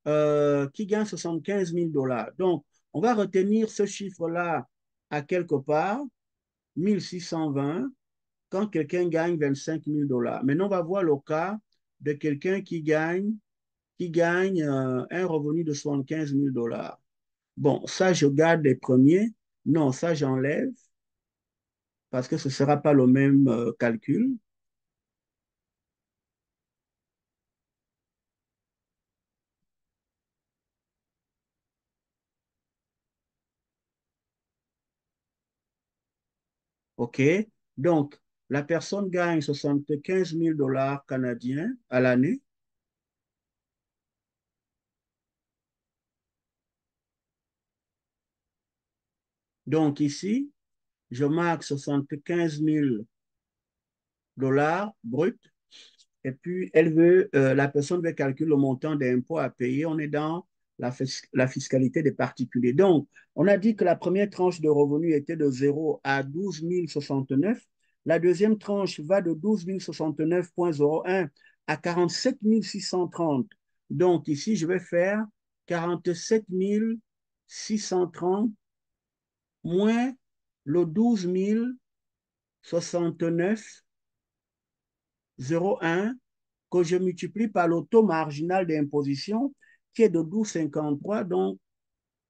75 000 $. Donc, on va retenir ce chiffre-là à quelque part, 1 620, quand quelqu'un gagne 25 000 $. Maintenant, on va voir le cas de quelqu'un qui gagne un revenu de 75 000 $. Bon, ça, je garde les premiers. Non, ça, j'enlève parce que ce ne sera pas le même calcul. OK? Donc, la personne gagne 75 000 $ canadiens à l'année. Donc, ici, je marque 75 000 $ brut. Et puis, la personne veut calculer le montant d'impôt à payer. On est dans la fiscalité des particuliers. Donc, on a dit que la première tranche de revenus était de 0 à 12 069. La deuxième tranche va de 12 069,01 à 47 630. Donc, ici, je vais faire 47 630 moins le 12 069,01 que je multiplie par le taux marginal d'imposition qui est de 12,53. Donc,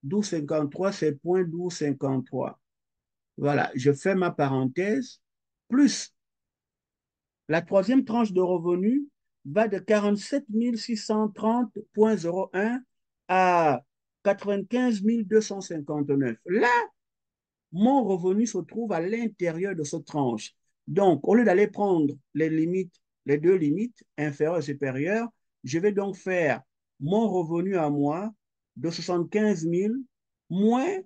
12,53, c'est 0,1253. Voilà, je fais ma parenthèse. Plus la troisième tranche de revenus va de 47 630,01 à 95 259. Là, mon revenu se trouve à l'intérieur de cette tranche. Donc, au lieu d'aller prendre les limites, les deux limites, inférieures et supérieures, je vais donc faire mon revenu à moi de 75 000 moins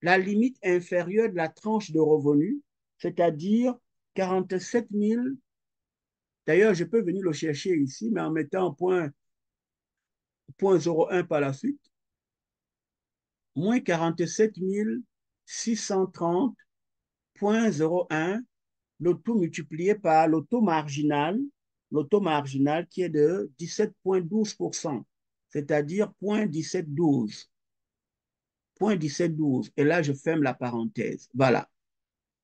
la limite inférieure de la tranche de revenu, c'est-à-dire 47 000. D'ailleurs, je peux venir le chercher ici, mais en mettant point 0,1 par la suite, moins 47 630,01, le taux multiplié par le taux marginal qui est de 17,12%, c'est-à-dire 0,1712. 0,1712. Et là, je ferme la parenthèse. Voilà.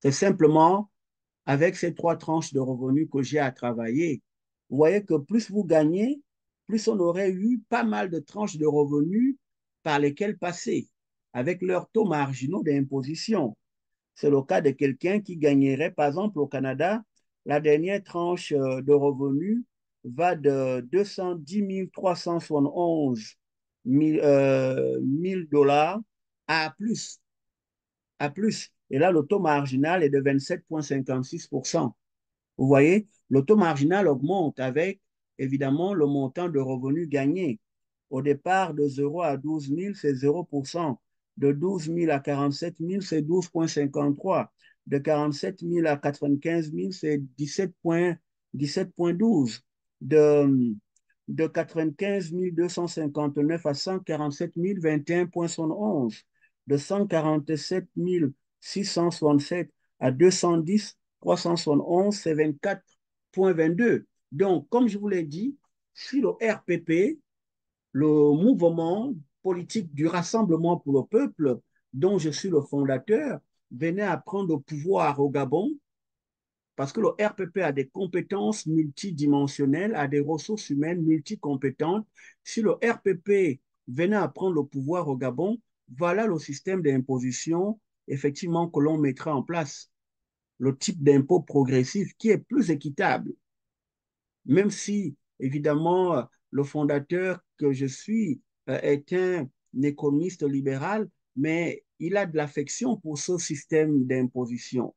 C'est simplement avec ces trois tranches de revenus que j'ai à travailler. Vous voyez que plus vous gagnez, plus on aurait eu pas mal de tranches de revenus par lesquelles passer, avec leurs taux marginaux d'imposition. C'est le cas de quelqu'un qui gagnerait, par exemple, au Canada, la dernière tranche de revenus va de 210 371 $1000 à plus, à plus. Et là, le taux marginal est de 27,56%. Vous voyez, le taux marginal augmente avec, évidemment, le montant de revenus gagnés. Au départ, de 0 à 12 000, c'est 0%. De 12 000 à 47 000, c'est 12,53. De 47 000 à 95 000, c'est 17,12. De 95 259 à 147 000, 21,71. De 147 667 à 210, 371, c'est 24,22. Donc, comme je vous l'ai dit, si le RPP le mouvement politique du Rassemblement pour le peuple, dont je suis le fondateur, venait à prendre le pouvoir au Gabon, parce que le RPP a des compétences multidimensionnelles, a des ressources humaines multicompétentes. Si le RPP venait à prendre le pouvoir au Gabon, voilà le système d'imposition, effectivement, que l'on mettra en place. Le type d'impôt progressif qui est plus équitable, même si, évidemment, le fondateur que je suis est un économiste libéral, mais il a de l'affection pour ce système d'imposition,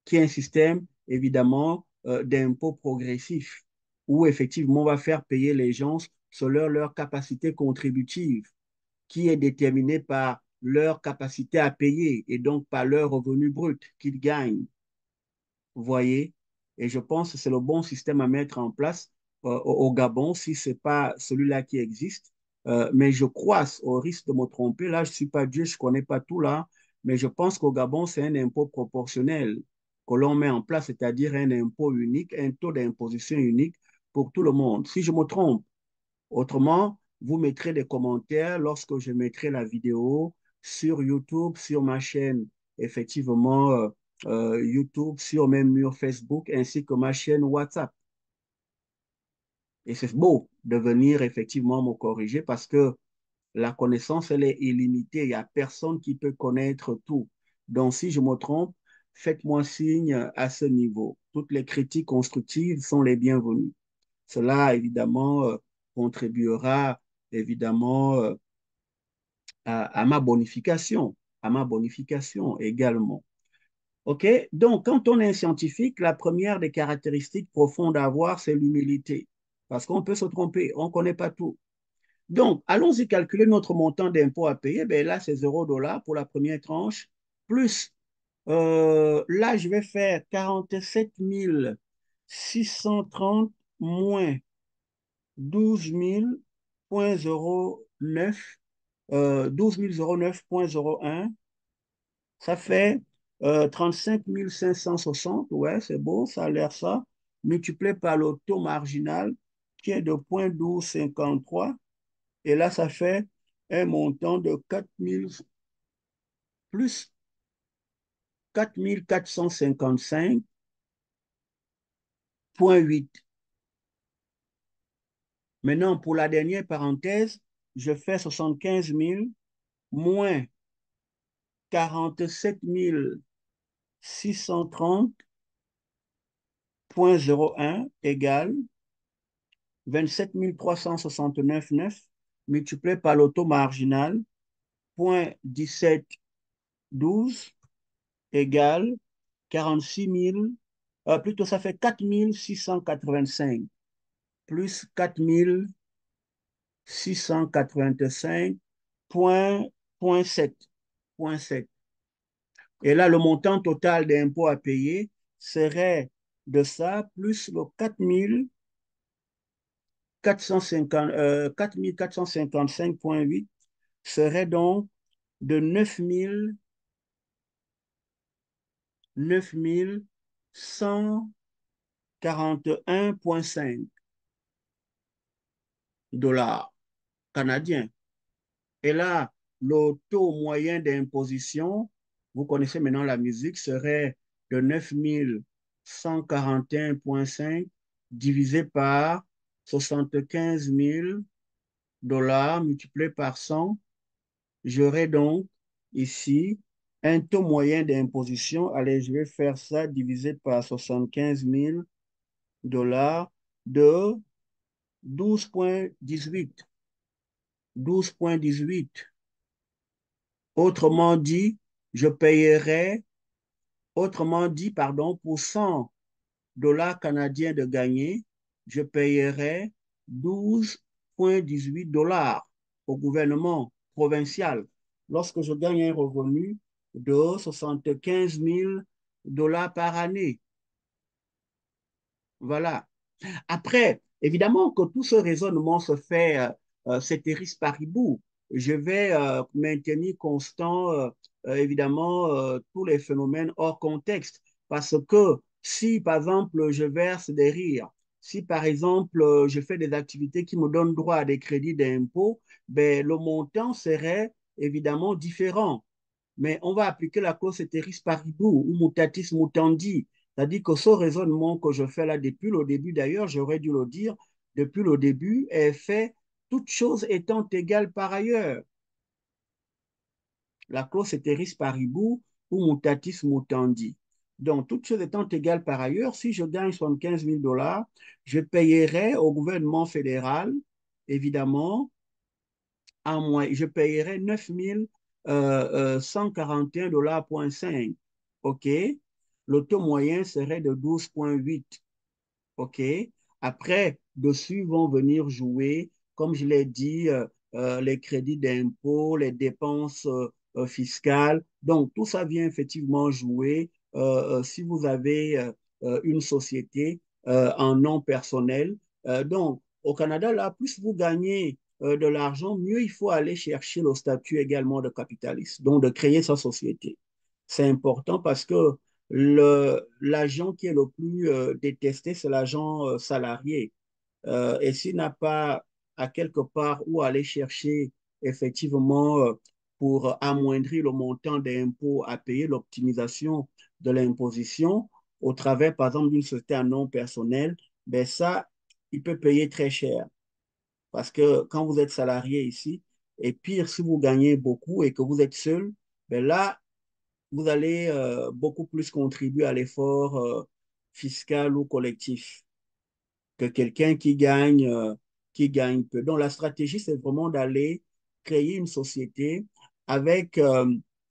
qui est un système, évidemment, d'impôt progressif, où effectivement on va faire payer les gens selon leur capacité contributive, qui est déterminée par leur capacité à payer et donc par leur revenu brut qu'ils gagnent. Vous voyez? Et je pense que c'est le bon système à mettre en place au Gabon, si ce n'est pas celui-là qui existe. Mais je crois, au risque de me tromper, là, je ne suis pas Dieu, je ne connais pas tout là, mais je pense qu'au Gabon, c'est un impôt proportionnel que l'on met en place, c'est-à-dire un impôt unique, un taux d'imposition unique pour tout le monde. Si je me trompe, autrement, vous mettrez des commentaires lorsque je mettrai la vidéo sur YouTube, sur ma chaîne, effectivement, YouTube, sur mes murs Facebook, ainsi que ma chaîne WhatsApp. Et c'est beau de venir effectivement me corriger parce que la connaissance, elle est illimitée. Il n'y a personne qui peut connaître tout. Donc, si je me trompe, faites-moi signe à ce niveau. Toutes les critiques constructives sont les bienvenues. Cela, évidemment, contribuera évidemment à ma bonification également. OK? Donc, quand on est scientifique, la première des caractéristiques profondes à avoir, c'est l'humilité. Parce qu'on peut se tromper, on ne connaît pas tout. Donc, allons-y calculer notre montant d'impôt à payer. Ben là, c'est 0 $ pour la première tranche, plus, là, je vais faire 47 630 moins 12 000,09, 12 009,01, ça fait 35 560, ouais, c'est beau, ça a l'air ça, multiplié par le taux marginal qui est de 0,1253, et là, ça fait un montant de 4000 plus 4455,8. Maintenant, pour la dernière parenthèse, je fais 75 000 moins 47 630,01 égale 27 369,9 multiplié par le taux marginal, 0,1712 égale 46 000, plutôt ça fait 4685 plus 4685,7. Et là, le montant total d'impôt à payer serait de ça, plus le 4455,8 serait donc de 9 141,5 $ canadiens. Et là, le taux moyen d'imposition, vous connaissez maintenant la musique, serait de 9 141,5 divisé par 75 000 $ multiplié par 100. J'aurai donc ici un taux moyen d'imposition. Allez, je vais faire ça divisé par 75 000 $ de 12,18. 12,18. Autrement dit, je payerai, autrement dit, pardon, pour 100 $ canadiens de gagner, je payerai 12,18 $ au gouvernement provincial lorsque je gagne un revenu de 75 000 $ par année. Voilà. Après, évidemment que tout ce raisonnement se fait ceteris paribus. Je vais maintenir constant, évidemment, tous les phénomènes hors contexte. Parce que si, par exemple, je verse des rires Si par exemple, je fais des activités qui me donnent droit à des crédits d'impôt, ben, le montant serait évidemment différent. Mais on va appliquer la clause ceteris paribus ou mutatis mutandi. C'est-à-dire que ce raisonnement que je fais là depuis le début, d'ailleurs, j'aurais dû le dire depuis le début, est fait toutes choses étant égales par ailleurs. La clause ceteris paribus ou mutatis mutandi. Donc, toutes choses étant égales par ailleurs, si je gagne 75 000 dollars, je payerai au gouvernement fédéral, évidemment, je payerai 9 141 dollars, 5. OK? Le taux moyen serait de 12,8. OK? Après, dessus vont venir jouer, comme je l'ai dit, les crédits d'impôt, les dépenses fiscales. Donc, tout ça vient effectivement jouer. Si vous avez une société en nom personnel. Donc, au Canada, là, plus vous gagnez de l'argent, mieux il faut aller chercher le statut également de capitaliste, donc de créer sa société. C'est important parce que l'agent qui est le plus détesté, c'est l'agent salarié. Et s'il n'a pas à quelque part où aller chercher effectivement pour amoindrir le montant des impôts à payer, l'optimisation de l'imposition au travers, par exemple, d'une société à nom personnel, ben ça, il peut payer très cher. Parce que quand vous êtes salarié ici, et pire si vous gagnez beaucoup et que vous êtes seul, ben là, vous allez beaucoup plus contribuer à l'effort fiscal ou collectif que quelqu'un qui gagne peu. Donc, la stratégie, c'est vraiment d'aller créer une société avec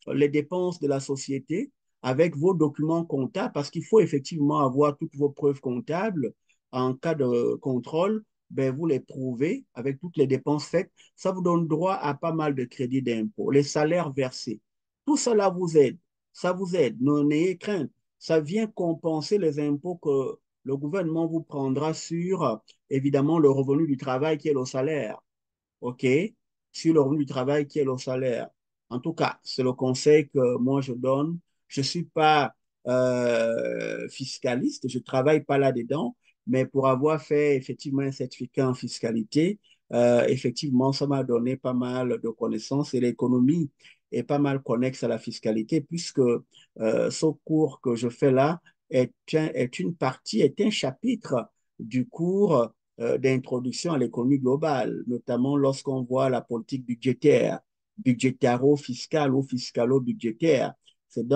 les dépenses de la société, avec vos documents comptables, parce qu'il faut effectivement avoir toutes vos preuves comptables. En cas de contrôle, ben, vous les prouvez avec toutes les dépenses faites. Ça vous donne droit à pas mal de crédits d'impôt. Les salaires versés, tout cela vous aide. Ça vous aide. N'ayez crainte. Ça vient compenser les impôts que le gouvernement vous prendra sur, évidemment, le revenu du travail qui est le salaire. OK? Sur le revenu du travail qui est le salaire. En tout cas, c'est le conseil que moi je donne. Je ne suis pas fiscaliste, je ne travaille pas là-dedans, mais pour avoir fait effectivement un certificat en fiscalité, effectivement, ça m'a donné pas mal de connaissances et l'économie est pas mal connexe à la fiscalité puisque ce cours que je fais là est une partie, est un chapitre du cours d'introduction à l'économie globale, notamment lorsqu'on voit la politique budgétaire, budgétaro-fiscale ou fiscalo-budgétaire. C'est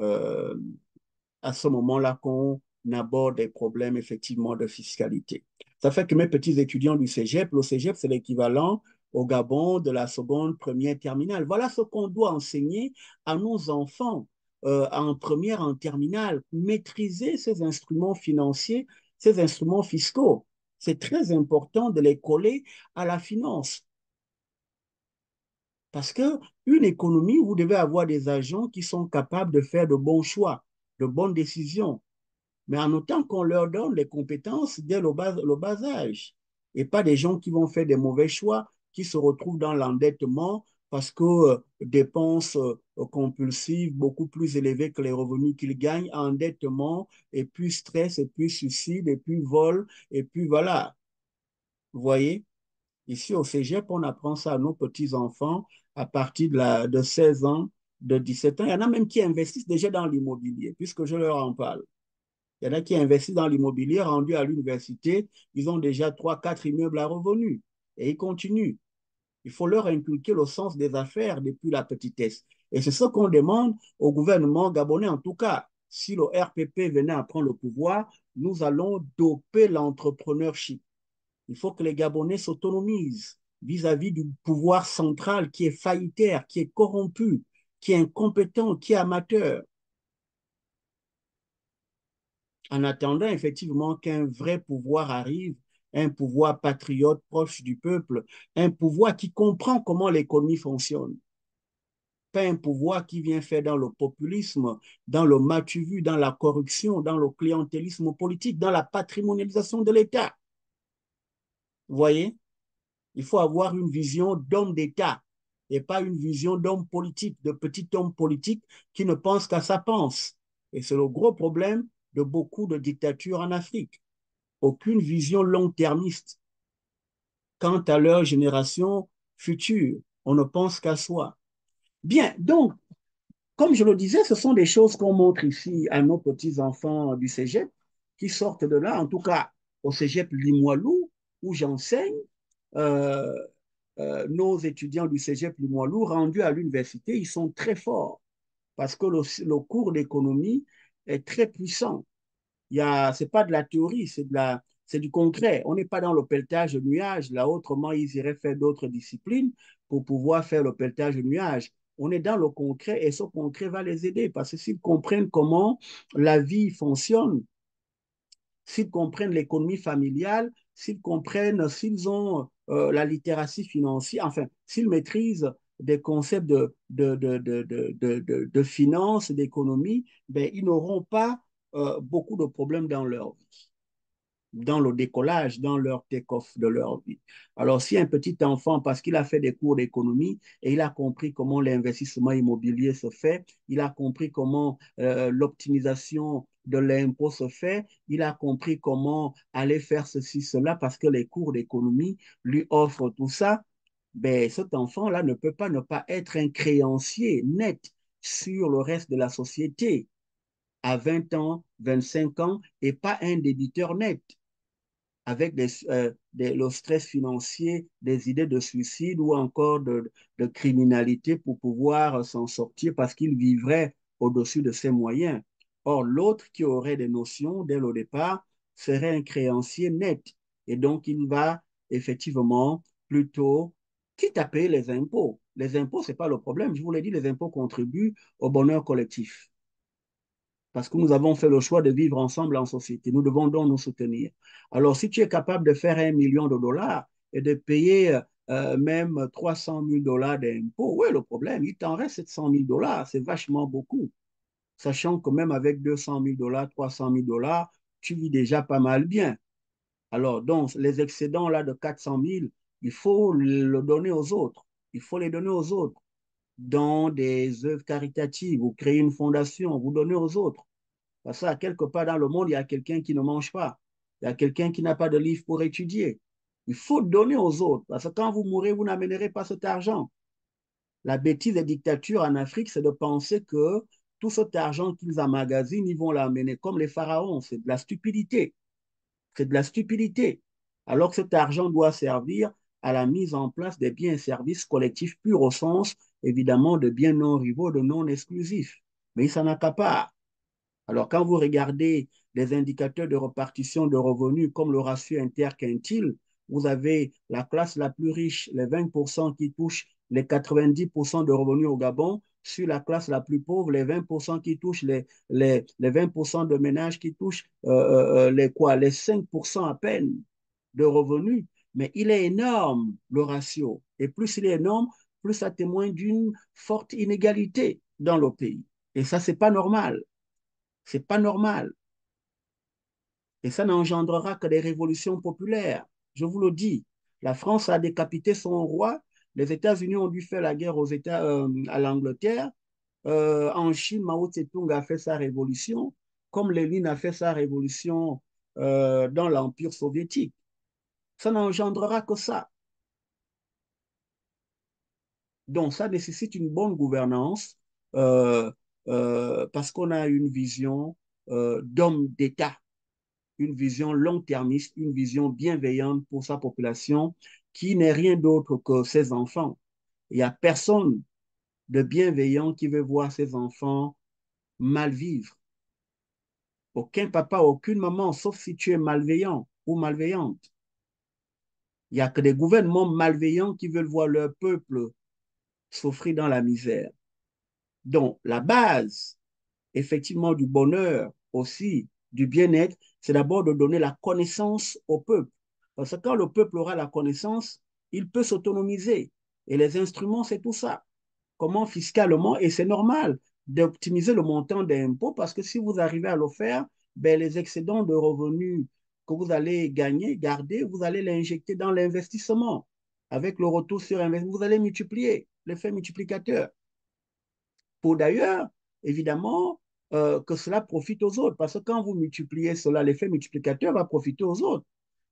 euh, à ce moment-là qu'on aborde des problèmes effectivement de fiscalité. Ça fait que mes petits étudiants du Cégep, le Cégep, c'est l'équivalent au Gabon de la seconde, première, terminale. Voilà ce qu'on doit enseigner à nos enfants en première, en terminale, maîtriser ces instruments financiers, ces instruments fiscaux. C'est très important de les coller à la finance. Parce qu'une économie, vous devez avoir des agents qui sont capables de faire de bons choix, de bonnes décisions, mais en autant qu'on leur donne les compétences dès le bas âge, et pas des gens qui vont faire des mauvais choix, qui se retrouvent dans l'endettement parce que dépenses compulsives beaucoup plus élevées que les revenus qu'ils gagnent, endettement, et puis stress, et puis suicide, et puis vol, et puis voilà. Vous voyez, ici au Cégep, on apprend ça à nos petits-enfants à partir de 16 ans, de 17 ans. Il y en a même qui investissent déjà dans l'immobilier, puisque je leur en parle. Il y en a qui investissent dans l'immobilier, rendu à l'université, ils ont déjà 3, 4 immeubles à revenus et ils continuent. Il faut leur inculquer le sens des affaires depuis la petitesse. Et c'est ce qu'on demande au gouvernement gabonais, en tout cas. Si le RPP venait à prendre le pouvoir, nous allons doper l'entrepreneurship. Il faut que les Gabonais s'autonomisent vis-à-vis du pouvoir central qui est faillitaire, qui est corrompu, qui est incompétent, qui est amateur. En attendant effectivement qu'un vrai pouvoir arrive, un pouvoir patriote proche du peuple, un pouvoir qui comprend comment l'économie fonctionne, pas un pouvoir qui vient faire dans le populisme, dans le matu-vu, dans la corruption, dans le clientélisme politique, dans la patrimonialisation de l'État. Vous voyez, il faut avoir une vision d'homme d'État et pas une vision d'homme politique, de petit homme politique qui ne pense qu'à sa pense. Et c'est le gros problème de beaucoup de dictatures en Afrique. Aucune vision long-termiste quant à leur génération future. On ne pense qu'à soi. Bien, donc, comme je le disais, ce sont des choses qu'on montre ici à nos petits-enfants du cégep qui sortent de là, en tout cas au cégep Limoilou, où j'enseigne. Euh, nos étudiants du cégep Limoilou, rendus à l'université, ils sont très forts parce que le cours d'économie est très puissant. C'est pas de la théorie, c'est du concret. On n'est pas dans le pelletage de nuages. Là, autrement, ils iraient faire d'autres disciplines pour pouvoir faire le pelletage de nuages. On est dans le concret et ce concret va les aider parce que s'ils comprennent comment la vie fonctionne, s'ils comprennent l'économie familiale, s'ils comprennent, s'ils ont la littératie financière, enfin, s'ils maîtrisent des concepts de finance, d'économie, ben, ils n'auront pas beaucoup de problèmes dans leur vie, dans le décollage, dans leur take-off de leur vie. Alors, si un petit enfant, parce qu'il a fait des cours d'économie et il a compris comment l'investissement immobilier se fait, il a compris comment l'optimisation de l'impôt se fait, il a compris comment aller faire ceci, cela, parce que les cours d'économie lui offrent tout ça, ben, cet enfant-là ne peut pas ne pas être un créancier net sur le reste de la société à 20 ans, 25 ans, et pas un débiteur net avec le stress financier, des idées de suicide ou encore de criminalité pour pouvoir s'en sortir parce qu'il vivrait au-dessus de ses moyens. Or, l'autre qui aurait des notions dès le départ serait un créancier net. Et donc, il va effectivement plutôt, quitte à payer les impôts. Les impôts, ce n'est pas le problème. Je vous l'ai dit, les impôts contribuent au bonheur collectif parce que nous avons fait le choix de vivre ensemble en société. Nous devons donc nous soutenir. Alors, si tu es capable de faire 1 million de dollars et de payer même 300 000 dollars d'impôts, oui, le problème, il t'en reste 700 000 dollars. C'est vachement beaucoup. Sachant que même avec 200 000 dollars, 300 000 dollars, tu vis déjà pas mal bien. Alors, donc, les excédents là de 400 000, il faut le donner aux autres. Il faut les donner aux autres dans des œuvres caritatives. Vous créez une fondation, vous donnez aux autres. Parce que quelque part dans le monde, il y a quelqu'un qui ne mange pas. Il y a quelqu'un qui n'a pas de livre pour étudier. Il faut donner aux autres. Parce que quand vous mourrez, vous n'amènerez pas cet argent. La bêtise des dictatures en Afrique, c'est de penser que tout cet argent qu'ils emmagasinent, ils vont l'amener comme les pharaons. C'est de la stupidité. C'est de la stupidité. Alors que cet argent doit servir à la mise en place des biens et services collectifs purs au sens, évidemment, de biens non rivaux, de non exclusifs. Mais il s'en accapare. Alors, quand vous regardez les indicateurs de répartition de revenus comme le ratio interquintile, vous avez la classe la plus riche, les 20% qui touchent les 90% de revenus au Gabon, sur la classe la plus pauvre, les 20% qui touchent les 20% de ménages qui touchent les 5% à peine de revenus. Mais il est énorme, le ratio. Et plus il est énorme, plus ça témoigne d'une forte inégalité dans le pays. Et ça, c'est pas normal. C'est pas normal. Et ça n'engendrera que des révolutions populaires. Je vous le dis. La France a décapité son roi. Les États-Unis ont dû faire la guerre à l'Angleterre. En Chine, Mao Tse-tung a fait sa révolution, comme Lénine a fait sa révolution dans l'Empire soviétique. Ça n'engendrera que ça. Donc, ça nécessite une bonne gouvernance euh, parce qu'on a une vision d'homme d'État, une vision long-termiste, une vision bienveillante pour sa population qui n'est rien d'autre que ses enfants. Il n'y a personne de bienveillant qui veut voir ses enfants mal vivre. Aucun papa, aucune maman, sauf si tu es malveillant ou malveillante. Il n'y a que des gouvernements malveillants qui veulent voir leur peuple souffrir dans la misère. Donc, la base, effectivement, du bonheur aussi, du bien-être, c'est d'abord de donner la connaissance au peuple. Parce que quand le peuple aura la connaissance, il peut s'autonomiser. Et les instruments, c'est tout ça. Comment fiscalement, et c'est normal d'optimiser le montant d'impôt parce que si vous arrivez à le faire, ben, les excédents de revenus que vous allez gagner, garder, vous allez l'injecter dans l'investissement. Avec le retour sur investissement, vous allez multiplier l'effet multiplicateur. Pour d'ailleurs, évidemment, que cela profite aux autres. Parce que quand vous multipliez cela, l'effet multiplicateur va profiter aux autres.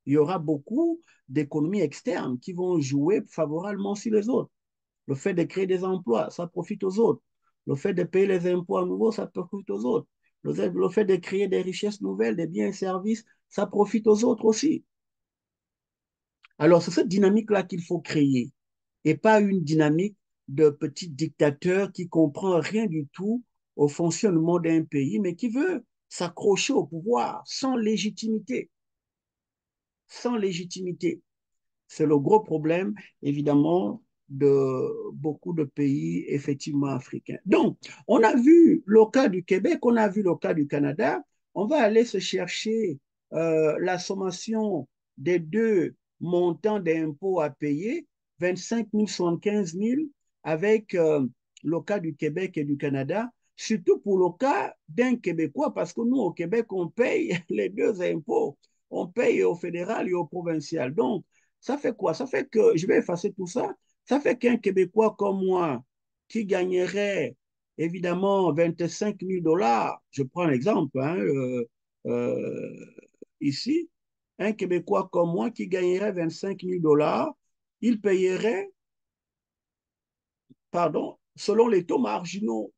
Il y aura beaucoup d'économies externes qui vont jouer favorablement sur les autres. Le fait de créer des emplois, ça profite aux autres. Le fait de payer les impôts à nouveau, ça profite aux autres. Le fait de créer des richesses nouvelles, des biens et services, ça profite aux autres aussi. Alors, c'est cette dynamique-là qu'il faut créer et pas une dynamique de petit dictateur qui comprend rien du tout au fonctionnement d'un pays, mais qui veut s'accrocher au pouvoir sans légitimité, sans légitimité. C'est le gros problème, évidemment, de beaucoup de pays, effectivement, africains. Donc, on a vu le cas du Québec, on a vu le cas du Canada. On va aller se chercher la sommation des deux montants d'impôts à payer, 25 000, 75 000, avec le cas du Québec et du Canada, surtout pour le cas d'un Québécois, parce que nous, au Québec, on paye les deux impôts. On paye au fédéral et au provincial. Donc, ça fait quoi? Ça fait que, je vais effacer tout ça, ça fait qu'un Québécois comme moi, qui gagnerait évidemment 25 000 dollars, je prends l'exemple hein, euh, ici, un Québécois comme moi qui gagnerait 25 000 dollars, il payerait, pardon, selon les taux marginaux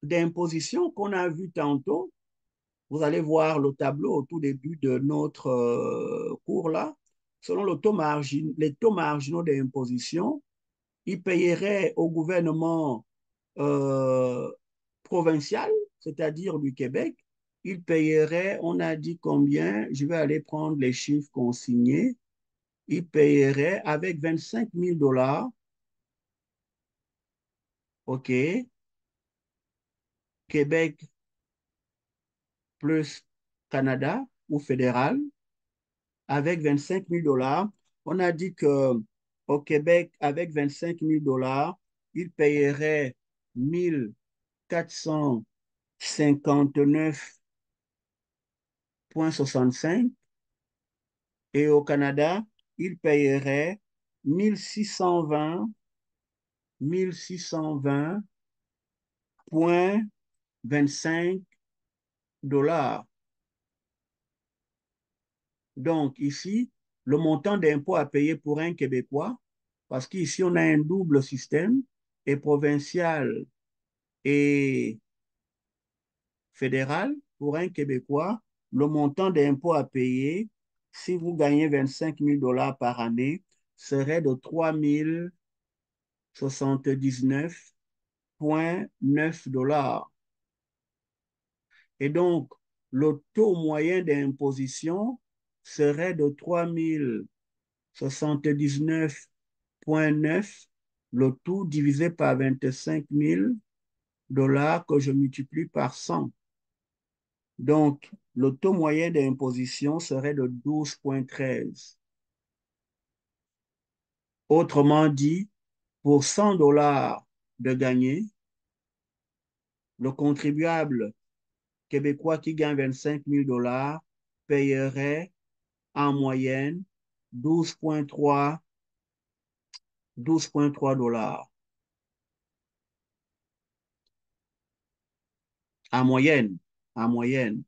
d'imposition qu'on a vu tantôt, vous allez voir le tableau au tout début de notre cours là, selon les taux marginaux d'imposition, il payerait au gouvernement euh, provincial, c'est-à-dire du Québec, il payerait, on a dit combien, je vais aller prendre les chiffres consignés, il payerait avec 25 000 dollars, OK, Québec plus Canada ou fédéral, avec 25 000 dollars. On a dit que au Québec, avec 25 000 dollars, il payerait 1459,65 et au Canada, il payerait 1620,25 $ Donc ici, le montant d'impôt à payer pour un Québécois, parce qu'ici on a un double système, et provincial et fédéral, pour un Québécois, le montant d'impôt à payer, si vous gagnez 25 000 dollars par année, serait de 3 079,9 $. Et donc, le taux moyen d'imposition serait de 3 079,9, le tout divisé par 25 000 dollars que je multiplie par 100. Donc, le taux moyen d'imposition serait de 12,13. Autrement dit, pour 100 dollars de gagné, le contribuable québécois qui gagne 25 000 dollars payerait en moyenne 12,3 $. En moyenne, en moyenne.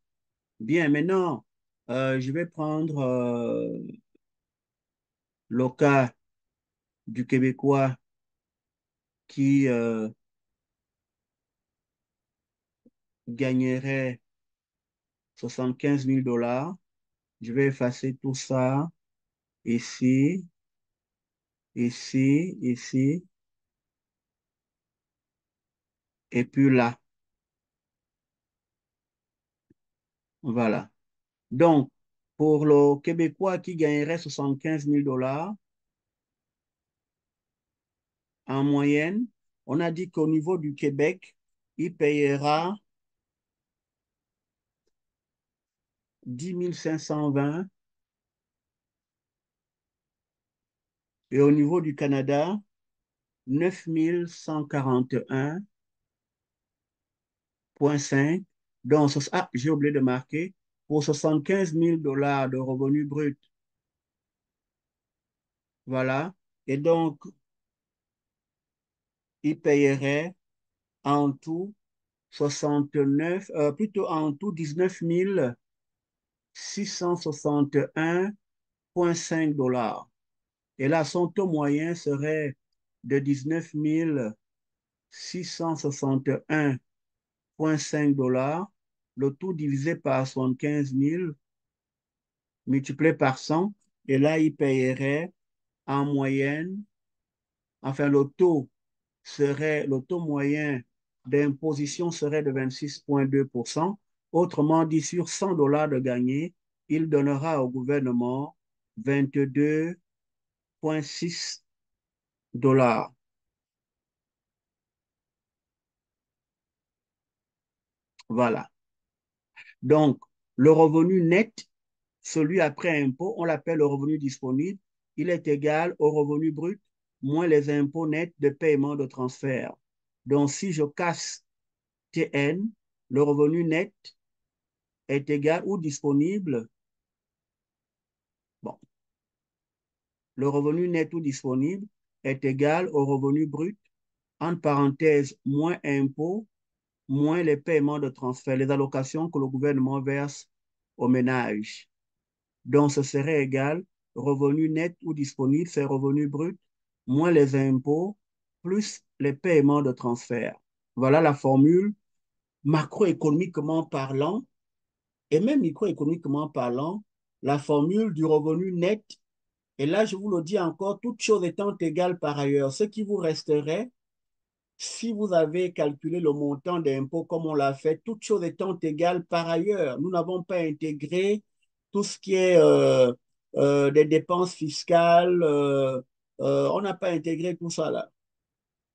Bien, maintenant, je vais prendre le cas du Québécois qui gagnerait 75 000 dollars. Je vais effacer tout ça ici, ici, ici, et puis là. Voilà. Donc, pour le Québécois qui gagnerait 75 000 dollars en moyenne, on a dit qu'au niveau du Québec, il payera 10 520 et au niveau du Canada, 9 141,5. Donc, j'ai oublié de marquer, pour 75 000 dollars de revenus bruts. Voilà. Et donc, il payerait en tout 69, plutôt en tout 19 661,5 $. Et là, son taux moyen serait de 19 661,5 $. Le tout divisé par 75 000 multiplié par 100. Et là, il payerait en moyenne, enfin, le taux moyen d'imposition serait de 26,2%. Autrement dit, sur 100 dollars de gagné, il donnera au gouvernement 22,6 $. Voilà. Donc, le revenu net, celui après impôt, on l'appelle le revenu disponible, il est égal au revenu brut moins les impôts nets de paiement de transfert. Donc, si je casse TN, le revenu net est égal ou disponible, bon, le revenu net ou disponible est égal au revenu brut, entre parenthèses, moins impôts, moins les paiements de transfert, les allocations que le gouvernement verse aux ménages. Donc, ce serait égal, revenu net ou disponible, c'est revenu brut, moins les impôts, plus les paiements de transfert. Voilà la formule macroéconomiquement parlant, et même microéconomiquement parlant, la formule du revenu net. Et là, je vous le dis encore, toutes choses étant égales par ailleurs, ce qui vous resterait, si vous avez calculé le montant d'impôt comme on l'a fait, toutes choses étant égales par ailleurs, nous n'avons pas intégré tout ce qui est des dépenses fiscales, on n'a pas intégré tout ça là.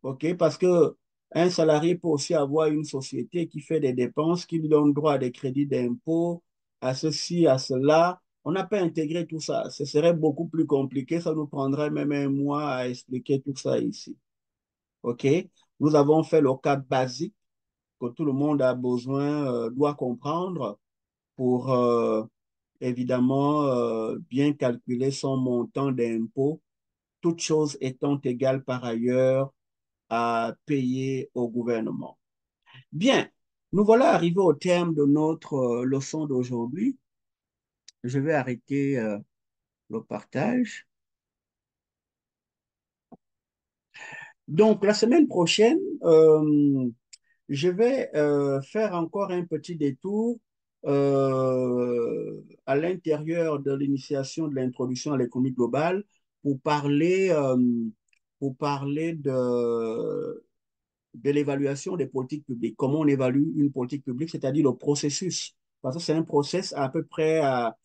OK? Parce que un salarié peut aussi avoir une société qui fait des dépenses, qui lui donne droit à des crédits d'impôt, à ceci, à cela. On n'a pas intégré tout ça. Ce serait beaucoup plus compliqué. Ça nous prendrait même un mois à expliquer tout ça ici. OK? Nous avons fait le cas basique que tout le monde a besoin, doit comprendre pour évidemment bien calculer son montant d'impôt, toutes choses étant égales par ailleurs à payer au gouvernement. Bien, nous voilà arrivés au terme de notre leçon d'aujourd'hui. Je vais arrêter le partage. Donc, la semaine prochaine, je vais faire encore un petit détour à l'intérieur de l'initiation de l'introduction à l'économie globale pour parler, de l'évaluation des politiques publiques. Comment on évalue une politique publique, c'est-à-dire le processus. Parce que c'est un process à peu près à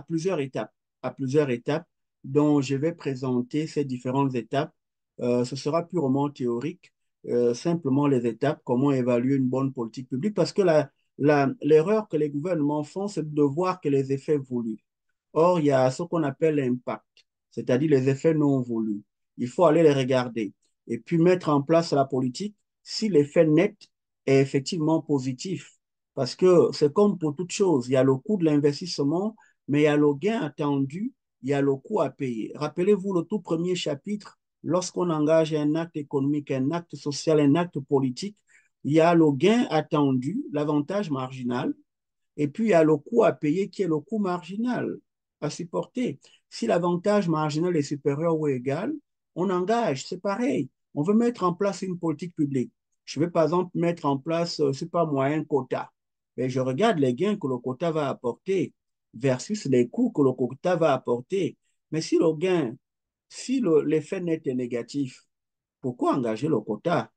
plusieurs étapes, à plusieurs étapes dont je vais présenter ces différentes étapes. Ce sera purement théorique, simplement les étapes, comment évaluer une bonne politique publique, parce que l'erreur que les gouvernements font, c'est de voir que les effets voulus. Or, il y a ce qu'on appelle l'impact, c'est-à-dire les effets non voulus. Il faut aller les regarder et puis mettre en place la politique si l'effet net est effectivement positif. Parce que c'est comme pour toute chose, il y a le coût de l'investissement, mais il y a le gain attendu, il y a le coût à payer. Rappelez-vous le tout premier chapitre, lorsqu'on engage un acte économique, un acte social, un acte politique, il y a le gain attendu, l'avantage marginal, et puis, il y a le coût à payer qui est le coût marginal à supporter. Si l'avantage marginal est supérieur ou égal, on engage, c'est pareil. On veut mettre en place une politique publique. Je vais par exemple mettre en place, c'est pas moi, un quota. Mais je regarde les gains que le quota va apporter versus les coûts que le quota va apporter. Mais si le gain, si l'effet net est négatif, pourquoi engager le quota?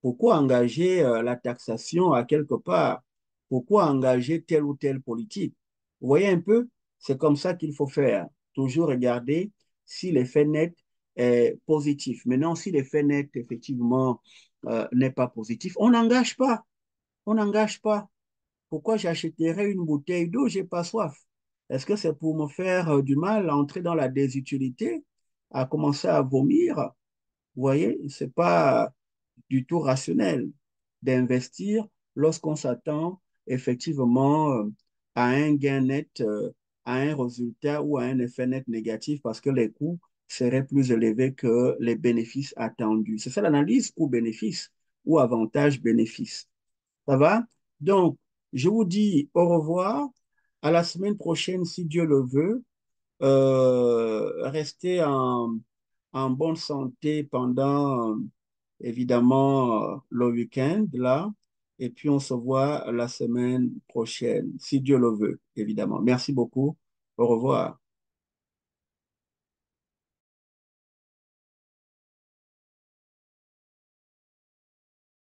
Pourquoi engager la taxation à quelque part? Pourquoi engager telle ou telle politique? Vous voyez un peu, c'est comme ça qu'il faut faire. Toujours regarder si l'effet net est positif. Maintenant, si l'effet net, effectivement, n'est pas positif, on n'engage pas. On n'engage pas. Pourquoi j'achèterais une bouteille d'eau? J'ai pas soif. Est-ce que c'est pour me faire du mal, entrer dans la désutilité, à commencer à vomir? Vous voyez, c'est pas du tout rationnel d'investir lorsqu'on s'attend effectivement à un gain net, à un résultat ou à un effet net négatif parce que les coûts seraient plus élevés que les bénéfices attendus. C'est ça l'analyse coût-bénéfice ou avantage-bénéfice. Ça va? Donc, je vous dis au revoir. À la semaine prochaine, si Dieu le veut. Restez en bonne santé pendant, évidemment, le week-end, là. Et puis, on se voit la semaine prochaine, si Dieu le veut, évidemment. Merci beaucoup. Au revoir.